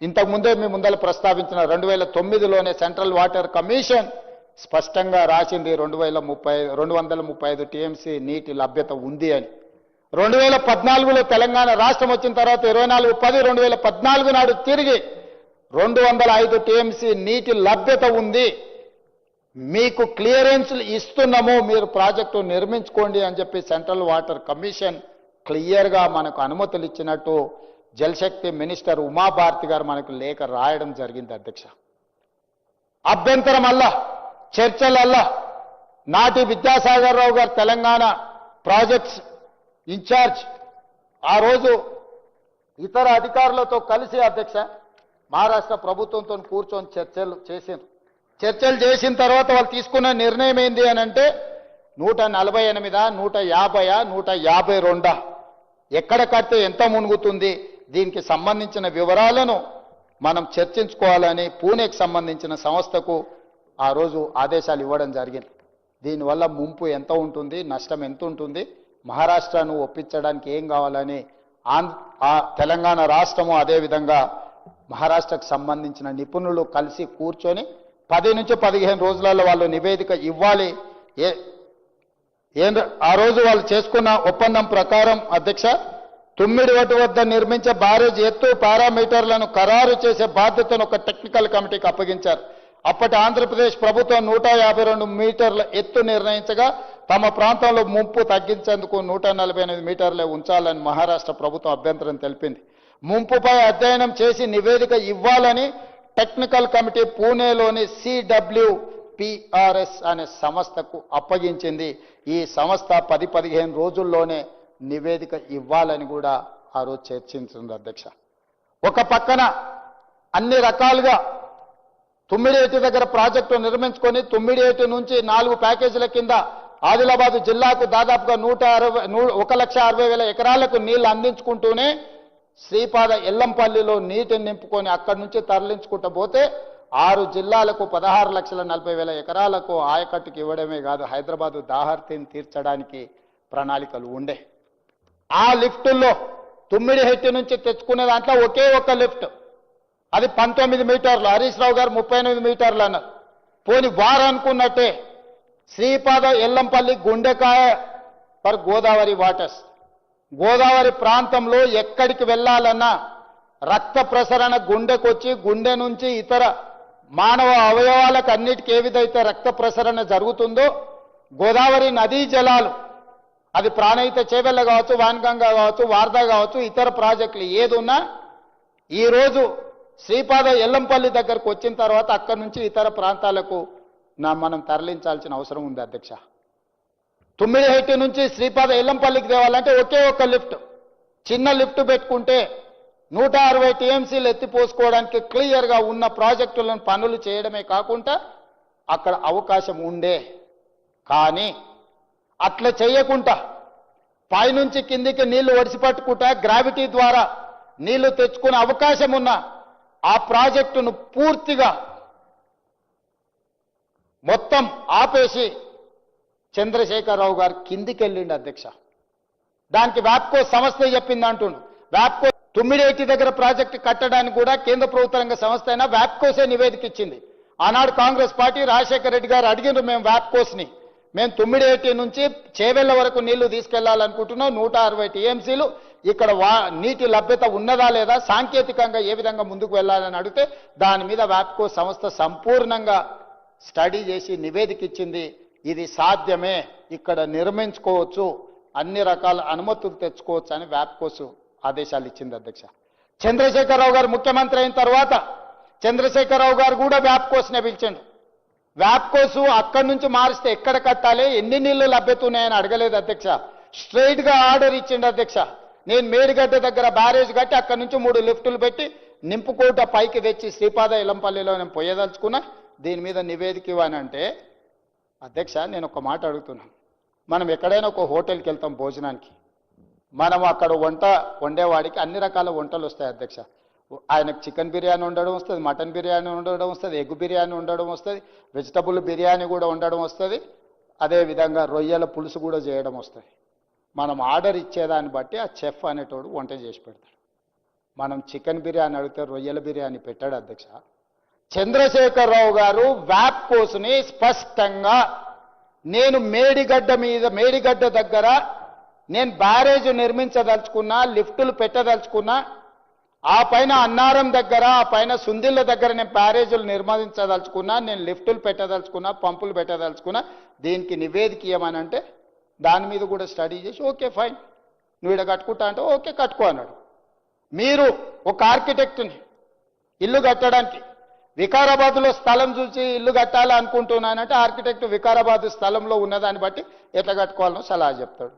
ఇంతకుముందే మీ ముందర ప్రస్తావించిన 2009లోనే సెంట్రల్ వాటర్ కమిషన్ స్పష్టంగా రాసింది 235 టీఎంసీ నీటి లభ్యత ఉంది అని. 2014లో తెలంగాణ రాష్ట్రం వచ్చిన తర్వాత 24/10/2014 నాడు తిరిగి 205 టీఎంసీ నీటి లభ్యత ఉంది, మీకు క్లియరెన్స్లు ఇస్తున్నాము, మీరు ప్రాజెక్టు నిర్మించుకోండి అని చెప్పి సెంట్రల్ వాటర్ కమిషన్ క్లియర్గా మనకు అనుమతులు ఇచ్చినట్టు జలశక్తి మినిస్టర్ ఉమాభారతి గారు మనకు లేఖ రాయడం జరిగింది అధ్యక్ష. అభ్యంతరం అల్లా, చర్చలల్లా నాటి విద్యాసాగర్ రావు గారు తెలంగాణ ప్రాజెక్ట్స్ ఇన్ఛార్జ్ ఆ రోజు ఇతర అధికారులతో కలిసి అధ్యక్ష మహారాష్ట్ర ప్రభుత్వంతో కూర్చొని చర్చలు చేసిన తర్వాత వాళ్ళు తీసుకున్న నిర్ణయం ఏంది అని అంటే 148, 150, 152 ఎక్కడ కడితే ఎంత మునుగుతుంది, దీనికి సంబంధించిన వివరాలను మనం చర్చించుకోవాలని పూణేకి సంబంధించిన సంస్థకు ఆ రోజు ఆదేశాలు ఇవ్వడం జరిగింది. దీనివల్ల ముంపు ఎంత ఉంటుంది, నష్టం ఎంత ఉంటుంది, మహారాష్ట్రను ఒప్పించడానికి ఏం కావాలని తెలంగాణ రాష్ట్రము అదేవిధంగా మహారాష్ట్రకు సంబంధించిన నిపుణులు కలిసి కూర్చొని 10 నుంచి 15 రోజులలో వాళ్ళు నివేదిక ఇవ్వాలి. ఆ రోజు వాళ్ళు చేసుకున్న ఒప్పందం ప్రకారం అధ్యక్ష తుమ్మిడివటి వద్ద నిర్మించే బ్యారేజ్ ఎత్తు పారామీటర్లను ఖరారు చేసే బాధ్యతను ఒక టెక్నికల్ కమిటీకి అప్పగించారు. అప్పటి ఆంధ్రప్రదేశ్ ప్రభుత్వం 152 మీటర్ల ఎత్తు నిర్ణయించగా తమ ప్రాంతంలో ముంపు తగ్గించేందుకు 148 మీటర్లే ఉంచాలని మహారాష్ట్ర ప్రభుత్వం అభ్యంతరం తెలిపింది. ముంపుపై అధ్యయనం చేసి నివేదిక ఇవ్వాలని టెక్నికల్ కమిటీ పూణేలోని CWPRS అనే సంస్థకు అప్పగించింది. ఈ సంస్థ 10-15 రోజుల్లోనే నివేదిక ఇవ్వాలని కూడా ఆ రోజు చర్చించింది అధ్యక్ష. ఒక పక్కన అన్ని రకాలుగా తుమ్మిడిహెట్టి దగ్గర ప్రాజెక్టు నిర్మించుకొని తుమ్మిడిహెట్టి నుంచి 4 ప్యాకేజీల కింద ఆదిలాబాద్ జిల్లాకు దాదాపుగా 1,60,000 ఎకరాలకు నీళ్లు అందించుకుంటూనే శ్రీపాద ఎల్లంపల్లిలో నీటిని నింపుకొని అక్కడి నుంచి తరలించుకుంటూ పోతే 6 జిల్లాలకు 16,40,000 ఎకరాలకు ఆయకట్టుకు ఇవ్వడమే కాదు, హైదరాబాదు దాహార్తిని తీర్చడానికి ప్రణాళికలు ఉండే. ఆ లిఫ్టుల్లో తుమ్మిడిహెట్టి నుంచి తెచ్చుకునే దాంట్లో ఒకే ఒక్క లిఫ్ట్, అది 19 మీటర్లు, హరీష్ రావు గారు 38 మీటర్లు అన్నారు. పోని వారు అనుకున్నట్టే శ్రీపాద ఎల్లంపల్లి గుండెకాయ ఫర్ గోదావరి వాటర్స్, గోదావరి ప్రాంతంలో ఎక్కడికి వెళ్ళాలన్నా రక్త ప్రసరణ గుండెకొచ్చి గుండె నుంచి ఇతర మానవ అవయవాలకు అన్నిటికీ ఏ విధైతే రక్త ప్రసరణ జరుగుతుందో గోదావరి నదీ జలాలు, అది ప్రాణహిత చేవెళ్ళ కావచ్చు, వాన్గంగా కావచ్చు, వార్దా కావచ్చు, ఇతర ప్రాజెక్టులు ఏదున్నా ఈరోజు శ్రీపాద ఎల్లంపల్లి దగ్గరకు వచ్చిన తర్వాత అక్కడి నుంచి ఇతర ప్రాంతాలకు మనం తరలించాల్సిన అవసరం ఉంది అధ్యక్ష. తుమ్మిడిహెట్టి నుంచి శ్రీపాద ఎల్లంపల్లికి తేవాలంటే ఒకే ఒక్క లిఫ్ట్, చిన్న లిఫ్ట్ పెట్టుకుంటే 160 టీఎంసీలు ఎత్తిపోసుకోవడానికి క్లియర్గా ఉన్న ప్రాజెక్టులను పనులు చేయడమే కాకుండా అక్కడ అవకాశం ఉండే. కానీ అట్లా చేయకుండా పైనుంచి కిందికి నీళ్లు ఒడిసిపట్టుకుంటా గ్రావిటీ ద్వారా నీళ్లు తెచ్చుకునే అవకాశం ఉన్న ఆ ప్రాజెక్టును పూర్తిగా మొత్తం ఆపేసి చంద్రశేఖరరావు గారు కిందికి వెళ్ళిండు అధ్యక్ష. దానికి వ్యాప్కో సంస్థ చెప్పింది అంటుండు. వ్యాప్కో తుమ్మిడిహెట్టి దగ్గర ప్రాజెక్టు కట్టడానికి కూడా కేంద్ర ప్రభుత్వ రంగ సంస్థ అయినా వ్యాప్కోసే నివేదిక ఇచ్చింది. ఆనాడు కాంగ్రెస్ పార్టీ రాజశేఖర రెడ్డి గారు అడిగినారు, మేము వ్యాప్కోస్ని మేము తుమ్మిడిహెట్టి నుంచి చేవెళ్ల వరకు నీళ్లు తీసుకెళ్లాలనుకుంటున్నాం, 160 టీఎంసీలు ఇక్కడ నీటి లభ్యత ఉన్నదా లేదా, సాంకేతికంగా ఏ విధంగా ముందుకు వెళ్ళాలని అడిగితే దాని మీద వ్యాప్కో సంస్థ సంపూర్ణంగా స్టడీ చేసి నివేదిక ఇచ్చింది. ఇది సాధ్యమే, ఇక్కడ నిర్మించుకోవచ్చు, అన్ని రకాల అనుమతులు తెచ్చుకోవచ్చు అని వ్యాప్కోస్ ఆదేశాలు ఇచ్చింది అధ్యక్ష. చంద్రశేఖరరావు గారు ముఖ్యమంత్రి అయిన తర్వాత చంద్రశేఖరరావు గారు కూడా వ్యాప్కోస్నే పిలిచిండు. వ్యాప్కోసు అక్కడి నుంచి మారిస్తే ఎక్కడ కట్టాలి, ఎన్ని నీళ్లు లభ్యత ఉన్నాయని అడగలేదు అధ్యక్ష. స్ట్రైట్గా ఆర్డర్ ఇచ్చిండు అధ్యక్ష. నేను మేడిగడ్డ దగ్గర బ్యారేజ్ కట్టి అక్కడి నుంచి 3 లిఫ్టులు పెట్టి నింపుకోట పైకి తెచ్చి శ్రీపాద ఎల్లంపల్లిలో నేను పోయేదలుచుకున్నా, దీని మీద నివేదిక ఇవ్వనంటే అధ్యక్ష నేను ఒక మాట అడుగుతున్నాను. మనం ఎక్కడైనా ఒక హోటల్కి వెళ్తాం భోజనానికి, మనం అక్కడ వండేవాడికి అన్ని రకాల వంటలు వస్తాయి అధ్యక్ష. ఆయనకు చికెన్ బిర్యానీ ఉండడం వస్తుంది, మటన్ బిర్యానీ ఉండడం వస్తుంది, ఎగ్ బిర్యానీ ఉండడం వస్తుంది, వెజిటబుల్ బిర్యానీ కూడా ఉండడం వస్తుంది, అదేవిధంగా రొయ్యల పులుసు కూడా చేయడం వస్తుంది. మనం ఆర్డర్ ఇచ్చేదాన్ని బట్టి ఆ చెఫ్ అనేటోడు వంట చేసి పెడతాడు. మనం చికెన్ బిర్యానీ అడిగితే రొయ్యల బిర్యానీ పెట్టాడు అధ్యక్ష. చంద్రశేఖరరావు గారు వ్యాప్కోస్ని స్పష్టంగా నేను మేడిగడ్డ దగ్గర నేను బ్యారేజ్ నిర్మించదలుచుకున్నా, లిఫ్టులు పెట్టదలుచుకున్నా, ఆ పైన అన్నారం దగ్గర ఆ పైన సుందిళ్ళ దగ్గర నేను బ్యారేజీలు నిర్మించదలుచుకున్నా, నేను లిఫ్టులు పెట్టదలుచుకున్నా, పంపులు పెట్టదలుచుకున్నా, దీనికి నివేదిక ఇవ్వమనంటే దాని మీద కూడా స్టడీ చేసి ఓకే ఫైన్ నువ్వు ఇక్కడ కట్టుకుంటా అంటే ఓకే కట్టుకో అన్నాడు. మీరు ఒక ఆర్కిటెక్ట్ని ఇల్లు కట్టడానికి వికారాబాద్లో స్థలం చూసి ఇల్లు కట్టాలి అనుకుంటున్నానంటే ఆర్కిటెక్ట్ వికారాబాద్ స్థలంలో ఉన్నదాన్ని బట్టి ఎట్లా కట్టుకోవాలనో సలహా చెప్తాడు.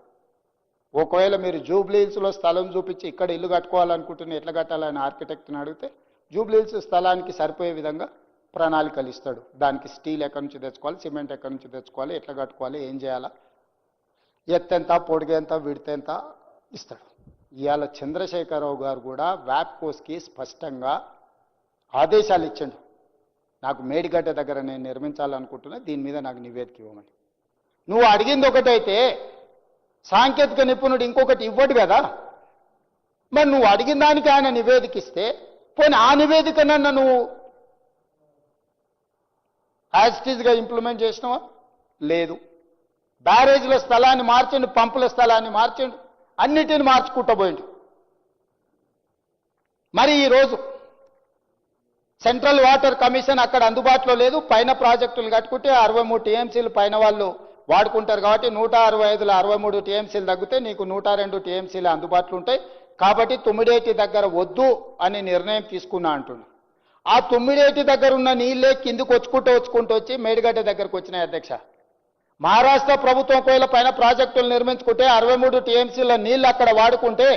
ఒకవేళ మీరు జూబ్లీహిల్స్లో స్థలం చూపించి ఇక్కడ ఇల్లు కట్టుకోవాలనుకుంటున్న ఎట్లా కట్టాలని ఆర్కిటెక్ట్ని అడిగితే జూబ్లీహిల్స్ స్థలానికి సరిపోయే విధంగా ప్రణాళికలు ఇస్తాడు. దానికి స్టీల్ ఎక్కడి నుంచి తెచ్చుకోవాలి, సిమెంట్ ఎక్కడి నుంచి తెచ్చుకోవాలి, ఎట్లా కట్టుకోవాలి, ఏం చేయాలా, ఎత్తెంత పొడిగెంత విడతెంత ఇస్తాడు. ఇవాళ చంద్రశేఖరరావు గారు కూడా వ్యాప్కోస్కి స్పష్టంగా ఆదేశాలు ఇచ్చిండు. నాకు మేడిగడ్డ దగ్గర నేను నిర్మించాలనుకుంటున్నా, దీని మీద నాకు నివేదిక ఇవ్వమని. నువ్వు అడిగింది ఒకటైతే సాంకేతిక నిపుణుడు ఇంకొకటి ఇవ్వడు కదా. మరి నువ్వు అడిగిన దానికి ఆయన నివేదిక ఇస్తే పోనీ ఆ నివేదికనన్నా నువ్వు యాజ్ ఇట్ ఈజ్గా ఇంప్లిమెంట్ చేసినావా? లేదు. బ్యారేజ్ల స్థలాన్ని మార్చిండు, పంపుల స్థలాన్ని మార్చిండు, అన్నిటిని మార్చుకుంటూ పోయిండు. మరి ఈరోజు సెంట్రల్ వాటర్ కమిషన్ అక్కడ అందుబాటులో లేదు. పైన ప్రాజెక్టులు కట్టుకుంటే 63 టీఎంసీలు పైన వాళ్ళు వాడుకుంటారు కాబట్టి 165లో 63 టీఎంసీలు తగ్గితే నీకు 102 టీఎంసీలు అందుబాటులో ఉంటాయి. కాబట్టి తుమ్మిడిహెట్టి దగ్గర వద్దు అని నిర్ణయం తీసుకున్నా అంటున్నాను. ఆ తుమ్మిడిహెట్టి దగ్గర ఉన్న నీళ్ళే కిందికి వచ్చుకుంటూ వచ్చి మేడిగడ్డ దగ్గరకు వచ్చినాయి అధ్యక్ష. మహారాష్ట్ర ప్రభుత్వం ఒకవేళ పైన ప్రాజెక్టులు నిర్మించుకుంటే 63 టీఎంసీల నీళ్ళు అక్కడ వాడుకుంటే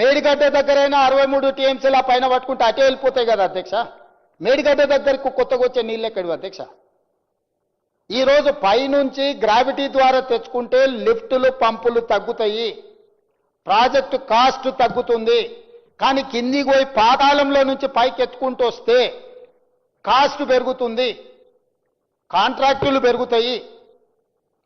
మేడిగడ్డ దగ్గరైనా 63 టీఎంసీల పైన పట్టుకుంటే అటే వెళ్ళిపోతాయి కదా అధ్యక్ష. మేడిగడ్డ దగ్గరకు కొత్తగా వచ్చే నీళ్ళు ఎక్కడివి అధ్యక్ష? ఈరోజు పైనుంచి గ్రావిటీ ద్వారా తెచ్చుకుంటే లిఫ్టులు పంపులు తగ్గుతాయి, ప్రాజెక్టు కాస్ట్ తగ్గుతుంది. కానీ కిందికి పోయి పాతాళంలో నుంచి పైకి ఎత్తుకుంటూ వస్తే కాస్ట్ పెరుగుతుంది, కాంట్రాక్టులు పెరుగుతాయి.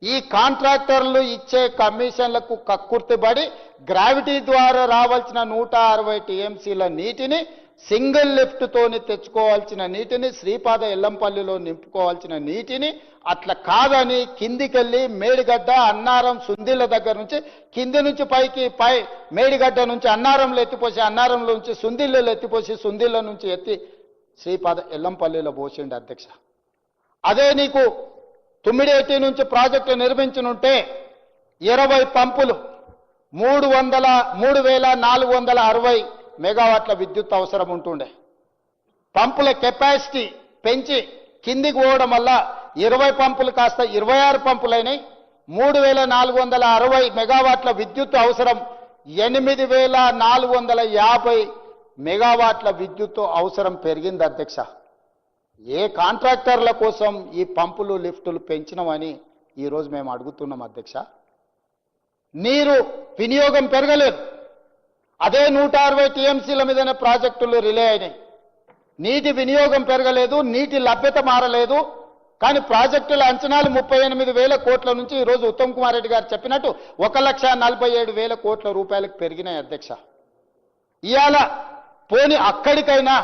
ఈ కాంట్రాక్టర్లు ఇచ్చే కమిషన్లకు కక్కుర్తిబడి గ్రావిటీ ద్వారా రావాల్సిన 160 టీఎంసీల నీటిని సింగిల్ లిఫ్ట్తోని తెచ్చుకోవాల్సిన నీటిని శ్రీపాద ఎల్లంపల్లిలో నింపుకోవాల్సిన నీటిని అట్లా కాదని కిందికెళ్ళి మేడిగడ్డ అన్నారం సుందిళ్ళ దగ్గర నుంచి కింది నుంచి పైకి మేడిగడ్డ నుంచి అన్నారంలో ఎత్తిపోసి అన్నారంలో నుంచి సుందిళ్ళలో ఎత్తిపోసి సుందిళ్ళ నుంచి ఎత్తి శ్రీపాద ఎల్లంపల్లిలో పోసిండి అధ్యక్ష. అదే నీకు తుమ్మిడిహెట్టి నుంచి ప్రాజెక్టు నిర్మించనుంటే 20 పంపులు 3460 మెగావాట్ల విద్యుత్ అవసరం ఉంటుండే. పంపుల కెపాసిటీ పెంచి కిందికి పోవడం వల్ల 20 పంపులు కాస్త 26 పంపులైనాయి. 3460 మెగావాట్ల విద్యుత్ అవసరం 8450 మెగావాట్ల విద్యుత్ అవసరం పెరిగింది అధ్యక్ష. ఏ కాంట్రాక్టర్ల కోసం ఈ పంపులు లిఫ్టులు పెంచినవని ఈరోజు మేము అడుగుతున్నాం అధ్యక్ష. నీరు వినియోగం పెరగలేదు. అదే 160 టీఎంసీల మీదనే ప్రాజెక్టులు రిలే అయినాయి. నీటి వినియోగం పెరగలేదు, నీటి లభ్యత మారలేదు. కానీ ప్రాజెక్టుల అంచనాలు 38,000 కోట్ల నుంచి ఈరోజు ఉత్తమ్ కుమార్ రెడ్డి గారు చెప్పినట్టు 1,47,000 కోట్ల రూపాయలకు పెరిగినాయి అధ్యక్ష. ఇవాళ పోని అక్కడికైనా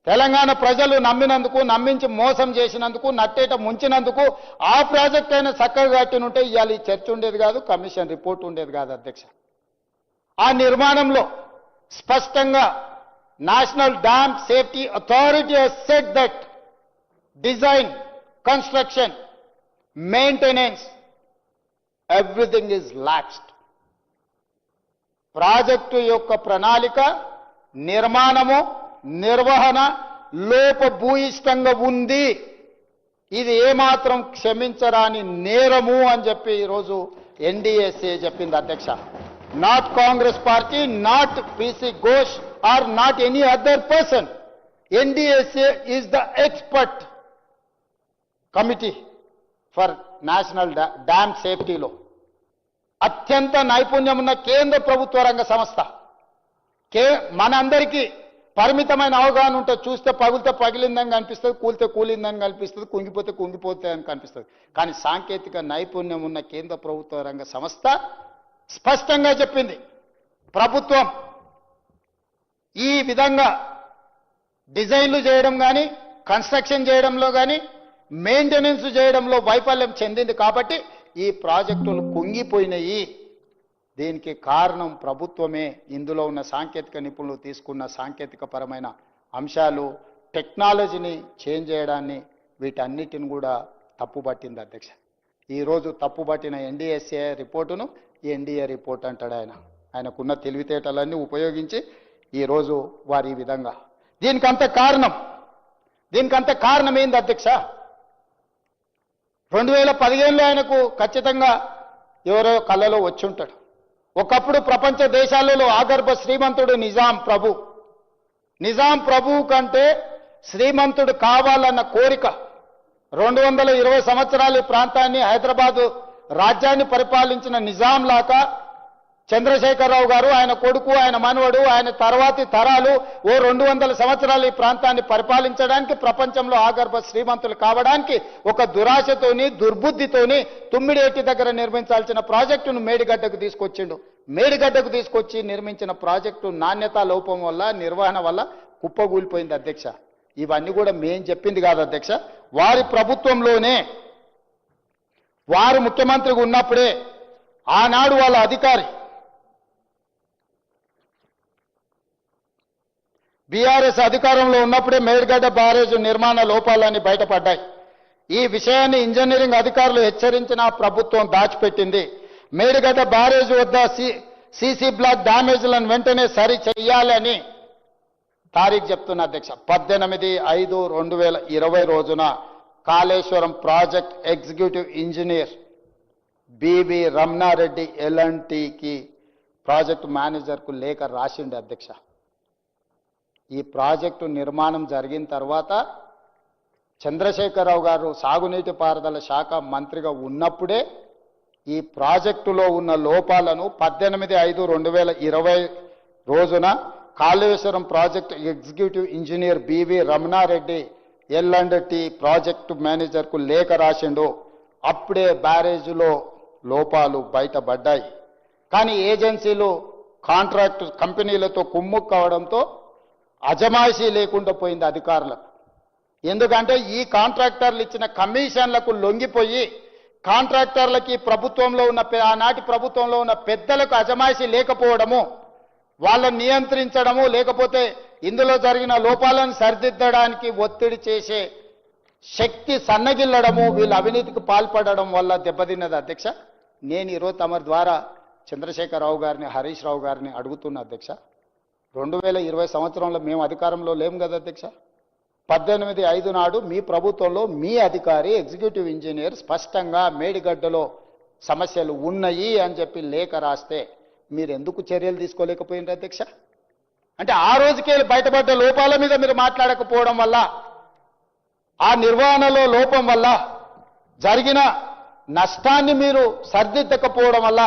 తెలంగాణ ప్రజలు నమ్మినందుకు, నమ్మించి మోసం చేసినందుకు, నట్టేట ముంచినందుకు ఆ ప్రాజెక్ట్ అయినా చక్కగా కట్టినుంటే ఇవాళ ఈ చర్చ ఉండేది కాదు, కమిషన్ రిపోర్ట్ ఉండేది కాదు అధ్యక్ష. ఆ నిర్మాణంలో స్పష్టంగా national dam safety authority has said that design, construction, maintenance, everything is lacked. Project యొక్క ప్రణాళిక, నిర్మాణము, నిర్వహణ లోపభూయిష్టంగా ఉంది. ఇది ఏమాత్రం క్షమించరాని నేరము అని చెప్పి ఈరోజు ఎన్డీఎస్ఏ చెప్పింది అధ్యక్ష. Not Congress party, not PC Ghosh or not any other person. NDSA is the expert committee for national dam సేఫ్టీలో అత్యంత నైపుణ్యం ఉన్న కేంద్ర ప్రభుత్వ రంగ సంస్థ. మనందరికీ పరిమితమైన అవగాహన ఉంటే చూస్తే పగిలితే పగిలిందని కనిపిస్తుంది, కూలితే కూలిందని కనిపిస్తుంది, కుంగిపోతే కుంగిపోతే అని కనిపిస్తుంది. కానీ సాంకేతిక నైపుణ్యం ఉన్న కేంద్ర ప్రభుత్వ రంగ సంస్థ స్పష్టంగా చెప్పింది, ప్రభుత్వం ఈ విధంగా డిజైన్లు చేయడం కానీ, కన్స్ట్రక్షన్ చేయడంలో కానీ, మెయింటెనెన్స్ చేయడంలో వైఫల్యం చెందింది కాబట్టి ఈ ప్రాజెక్టులు కుంగిపోయినాయి. దీనికి కారణం ప్రభుత్వమే. ఇందులో ఉన్న సాంకేతిక నిపుణులు తీసుకున్న సాంకేతిక పరమైన అంశాలు, టెక్నాలజీని చేంజ్ చేయడాన్ని, వీటన్నిటిని కూడా తప్పుబట్టింది అధ్యక్ష. ఈరోజు తప్పుబట్టిన ఎన్డీఎస్ఏ రిపోర్టును ఎన్డీఏ రిపోర్ట్ అంటాడు ఆయన. ఆయనకున్న తెలివితేటలన్నీ ఉపయోగించి ఈరోజు వారి ఈ విధంగా దీనికంత కారణం ఏంది అధ్యక్ష? 2015లో ఆయనకు ఖచ్చితంగా ఎవరో కళ్ళలో వచ్చి ఉంటాడు. ఒకప్పుడు ప్రపంచ దేశాలలో ఆగర్భ శ్రీమంతుడు నిజాం ప్రభు కంటే శ్రీమంతుడు కావాలన్న కోరిక 220 సంవత్సరాలు ఈ ప్రాంతాన్ని, హైదరాబాదు రాజ్యాన్ని పరిపాలించిన నిజాం లాగా చంద్రశేఖరరావు గారు, ఆయన కొడుకు, ఆయన మనవడు, ఆయన తర్వాతి తరాలు ఓ 200 సంవత్సరాలు ఈ ప్రాంతాన్ని పరిపాలించడానికి, ప్రపంచంలో ఆగర్భ శ్రీమంతులు కావడానికి ఒక దురాశతోని, దుర్బుద్ధితోని తుమ్మిడేటి దగ్గర నిర్మించాల్సిన ప్రాజెక్టును మేడిగడ్డకు తీసుకొచ్చిండు. మేడిగడ్డకు తీసుకొచ్చి నిర్మించిన ప్రాజెక్టు నాణ్యతా లోపం వల్ల, నిర్వహణ వల్ల కుప్పగూలిపోయింది అధ్యక్ష. ఇవన్నీ కూడా మేం చెప్పింది కాదు అధ్యక్ష. వారి ప్రభుత్వంలోనే, వారు ముఖ్యమంత్రిగా ఉన్నప్పుడే ఆనాడు వాళ్ళ అధికారి బీఆర్ఎస్ అధికారంలో ఉన్నప్పుడే మేడిగడ్డ బ్యారేజ్ నిర్మాణ లోపాలన్నీ బయటపడ్డాయి. ఈ విషయాన్ని ఇంజనీరింగ్ అధికారులు హెచ్చరించిన ప్రభుత్వం దాచిపెట్టింది. మేడిగడ్డ బ్యారేజ్ వద్ద సీసీ బ్లాక్ డ్యామేజ్లను వెంటనే సరి చేయాలని తారీఖు చెప్తున్న అధ్యక్ష. 18/5/2020 రోజున Kaleshwaram project executive engineer BV Ramanareddy ఎల్ఎన్టీకి ప్రాజెక్టు మేనేజర్కు లేఖ రాసిండు అధ్యక్ష. ఈ ప్రాజెక్టు నిర్మాణం జరిగిన తర్వాత చంద్రశేఖరరావు గారు సాగునీటి పారుదల శాఖ మంత్రిగా ఉన్నప్పుడే ఈ ప్రాజెక్టులో ఉన్న లోపాలను 18/5/2020 రోజున Kaleshwaram project executive engineer BV Ramanareddy L and T project మేనేజర్కు లేఖ రాసిండు. అప్పుడే బ్యారేజ్లో లోపాలు బయటపడ్డాయి. కానీ ఏజెన్సీలు, కాంట్రాక్టు కంపెనీలతో కుమ్ముక్కు కావడంతో అజమాయిషీ లేకుండా పోయింది అధికారులకు. ఎందుకంటే ఈ కాంట్రాక్టర్లు ఇచ్చిన కమిషన్లకు లొంగిపోయి కాంట్రాక్టర్లకి ప్రభుత్వంలో ఉన్న, ఆనాటి ప్రభుత్వంలో ఉన్న పెద్దలకు అజమాయిషీ లేకపోవడము, వాళ్ళని నియంత్రించడము, లేకపోతే ఇందులో జరిగిన లోపాలను సరిదిద్దడానికి ఒత్తిడి చేసే శక్తి సన్నగిల్లడము, వీళ్ళు అవినీతికి పాల్పడడం వల్ల దెబ్బతిన్నది అధ్యక్ష. నేను ఈరోజు తమరి ద్వారా చంద్రశేఖరరావు గారిని, హరీష్ రావు గారిని అడుగుతున్న అధ్యక్ష, 2020 సంవత్సరంలో మేము అధికారంలో లేము కదా అధ్యక్ష. 18/5 నాడు మీ ప్రభుత్వంలో మీ అధికారి ఎగ్జిక్యూటివ్ ఇంజనీర్ స్పష్టంగా మేడిగడ్డలో సమస్యలు ఉన్నాయి అని చెప్పి లేఖ రాస్తే మీరు ఎందుకు చర్యలు తీసుకోలేకపోయినారు అధ్యక్ష? అంటే ఆ రోజుకే బయటపడ్డ లోపాల మీద మీరు మాట్లాడకపోవడం వల్ల, ఆ నిర్వహణలో లోపం వల్ల జరిగిన నష్టాన్ని మీరు సరిదిద్దకపోవడం వల్ల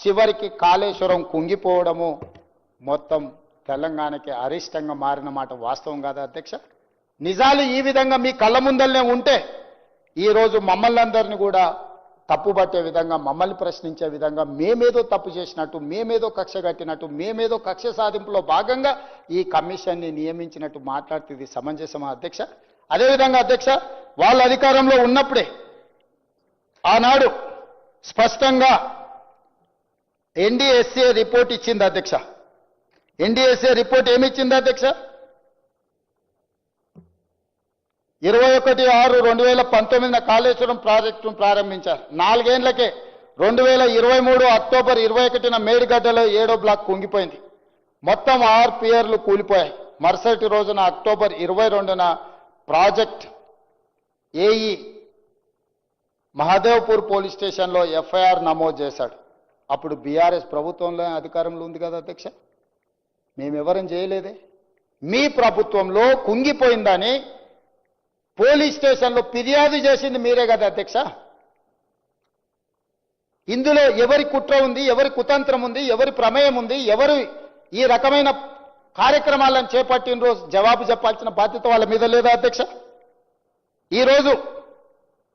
చివరికి కాళేశ్వరం కుంగిపోవడము మొత్తం తెలంగాణకి అరిష్టంగా మారిన మాట వాస్తవం కాదా అధ్యక్ష? నిజాలు ఈ విధంగా మీ కళ్ళ ముందల్నే ఉంటే ఈరోజు మమ్మల్ని అందరినీ కూడా తప్పుపట్టే విధంగా, మమ్మల్ని ప్రశ్నించే విధంగా, మేమేదో తప్పు చేసినట్టు, మేమేదో కక్ష కట్టినట్టు, మేమేదో కక్ష సాధింపులో భాగంగా ఈ కమిషన్ని నియమించినట్టు మాట్లాడితే ఇది సమంజసమా అధ్యక్ష? అదేవిధంగా అధ్యక్ష, వాళ్ళ అధికారంలో ఉన్నప్పుడే ఆనాడు స్పష్టంగా ఎన్డీఎస్ఏ రిపోర్ట్ ఇచ్చింది అధ్యక్ష. ఎన్డీఎస్ఏ రిపోర్ట్ ఏమిచ్చింది అధ్యక్ష? 21/6/2019 కాళేశ్వరం ప్రాజెక్టును ప్రారంభించారు. 4 ఏళ్లకే 2023 అక్టోబర్ 21న మేడిగడ్డలో 7వ బ్లాక్ కుంగిపోయింది. మొత్తం 6 పియర్లు కూలిపోయాయి. మరుసటి రోజున అక్టోబర్ 22న ప్రాజెక్ట్ ఏఈ మహదేవ్పూర్ పోలీస్ స్టేషన్లో ఎఫ్ఐఆర్ నమోదు చేశాడు. అప్పుడు బీఆర్ఎస్ ప్రభుత్వంలో అధికారంలో ఉంది కదా అధ్యక్ష? మేమెవరం చేయలేదే. మీ ప్రభుత్వంలో కుంగిపోయిందని పోలీస్ స్టేషన్లో ఫిర్యాదు చేసింది మీరే కదా అధ్యక్ష? ఇందులో ఎవరి కుట్ర ఉంది, ఎవరి కుతంత్రం ఉంది, ఎవరి ప్రమేయం ఉంది, ఎవరు ఈ రకమైన కార్యక్రమాలను చేపట్టిన రోజు జవాబు చెప్పాల్సిన బాధ్యత వాళ్ళ మీద లేదా అధ్యక్ష? ఈరోజు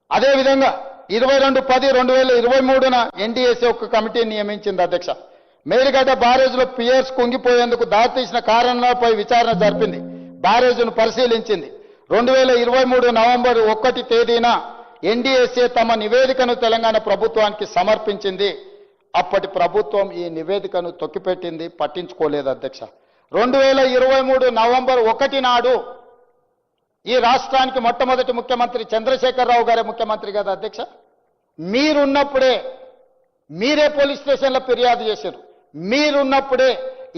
అదేవిధంగా 22/10/2023న ఎన్డీఎస్ఏ ఒక కమిటీని నియమించింది అధ్యక్ష. మేడిగడ్డ బ్యారేజ్లో పియర్స్ కుంగిపోయేందుకు దారితీసిన కారణాలపై విచారణ జరిపింది. బ్యారేజ్ను పరిశీలించింది. 2023 నవంబర్ 1 తేదీన ఎన్డీఎస్ఏ తమ నివేదికను తెలంగాణ ప్రభుత్వానికి సమర్పించింది. అప్పటి ప్రభుత్వం ఈ నివేదికను తొక్కిపెట్టింది, పట్టించుకోలేదు అధ్యక్ష. 2023 నవంబర్ 1 నాడు ఈ రాష్ట్రానికి మొట్టమొదటి ముఖ్యమంత్రి చంద్రశేఖరరావు గారే ముఖ్యమంత్రి కదా అధ్యక్ష? మీరున్నప్పుడే మీరే పోలీస్ స్టేషన్లో ఫిర్యాదు చేశారు. మీరున్నప్పుడే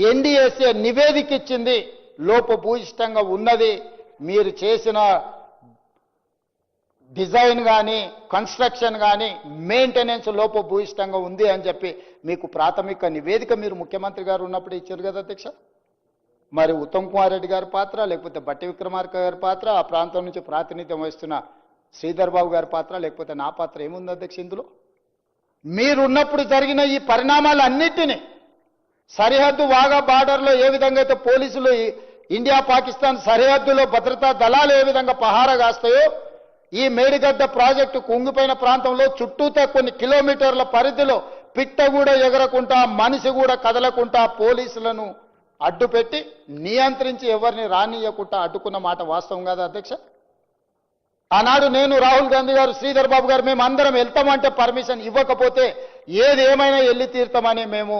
ఎన్డీఎస్ఏ నివేదిక ఇచ్చింది, లోపభూయిష్టంగా ఉన్నది, మీరు చేసిన డిజైన్ కానీ కన్స్ట్రక్షన్ కానీ మెయింటెనెన్స్ లోపభూయిష్టంగా ఉంది అని చెప్పి మీకు ప్రాథమిక నివేదిక మీరు ముఖ్యమంత్రి గారు ఉన్నప్పుడు ఇచ్చారు కదా అధ్యక్ష? మరి ఉత్తమ్ కుమార్ రెడ్డి గారి పాత్ర, లేకపోతే బట్టి విక్రమార్క గారి పాత్ర, ఆ ప్రాంతం నుంచి ప్రాతినిధ్యం వహిస్తున్న శ్రీధర్ బాబు గారి పాత్ర, లేకపోతే నా పాత్ర ఏముంది అధ్యక్ష ఇందులో? మీరున్నప్పుడు జరిగిన ఈ పరిణామాలన్నిటినీ, సరిహద్దు వాగా బార్డర్లో ఏ విధంగా అయితే పోలీసులు ఇండియా పాకిస్తాన్ సరిహద్దులో భద్రతా దళాలు ఏ విధంగా పహారా కాస్తాయో, ఈ మేడిగడ్డ ప్రాజెక్టు కుంగిపోయిన ప్రాంతంలో చుట్టూతా కొన్ని కిలోమీటర్ల పరిధిలో పిట్ట కూడా ఎగరకుండా, మనిషి కూడా కదలకుండా పోలీసులను అడ్డుపెట్టి నియంత్రించి ఎవరిని రానియకుండా అడ్డుకున్న మాట వాస్తవం కాదా అధ్యక్ష? ఆనాడు నేను, రాహుల్ గాంధీ గారు, శ్రీధర్ బాబు గారు మేము అందరం వెళ్తామంటే పర్మిషన్ ఇవ్వకపోతే ఏది ఏమైనా వెళ్ళి తీరుతామని మేము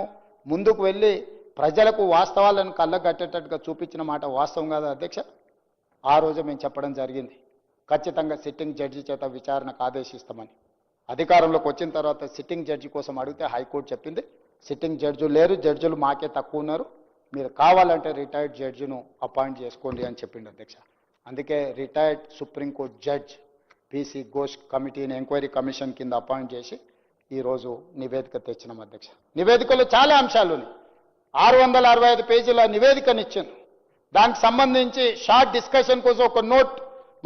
ముందుకు వెళ్ళి ప్రజలకు వాస్తవాలను కళ్ళగట్టేటట్టుగా చూపించిన మాట వాస్తవం కాదా అధ్యక్ష? ఆ రోజు మేము చెప్పడం జరిగింది, ఖచ్చితంగా సిట్టింగ్ జడ్జి చేత విచారణకు ఆదేశిస్తామని. అధికారంలోకి వచ్చిన తర్వాత సిట్టింగ్ జడ్జి కోసం అడిగితే హైకోర్టు చెప్పింది సిట్టింగ్ జడ్జులు లేరు, జడ్జిలు మాకే తక్కువ ఉన్నారు, మీరు కావాలంటే రిటైర్డ్ జడ్జిను అపాయింట్ చేసుకోండి అని చెప్పింది అధ్యక్ష. అందుకే retired supreme court judge PC Ghosh కమిటీని ఎంక్వైరీ కమిషన్ కింద అపాయింట్ చేసి ఈరోజు నివేదిక తెచ్చినాం అధ్యక్ష. నివేదికలో చాలా అంశాలు ఉన్నాయి. 665 పేజీల నివేదికనిచ్చాను. దానికి సంబంధించి షార్ట్ డిస్కషన్ కోసం ఒక నోట్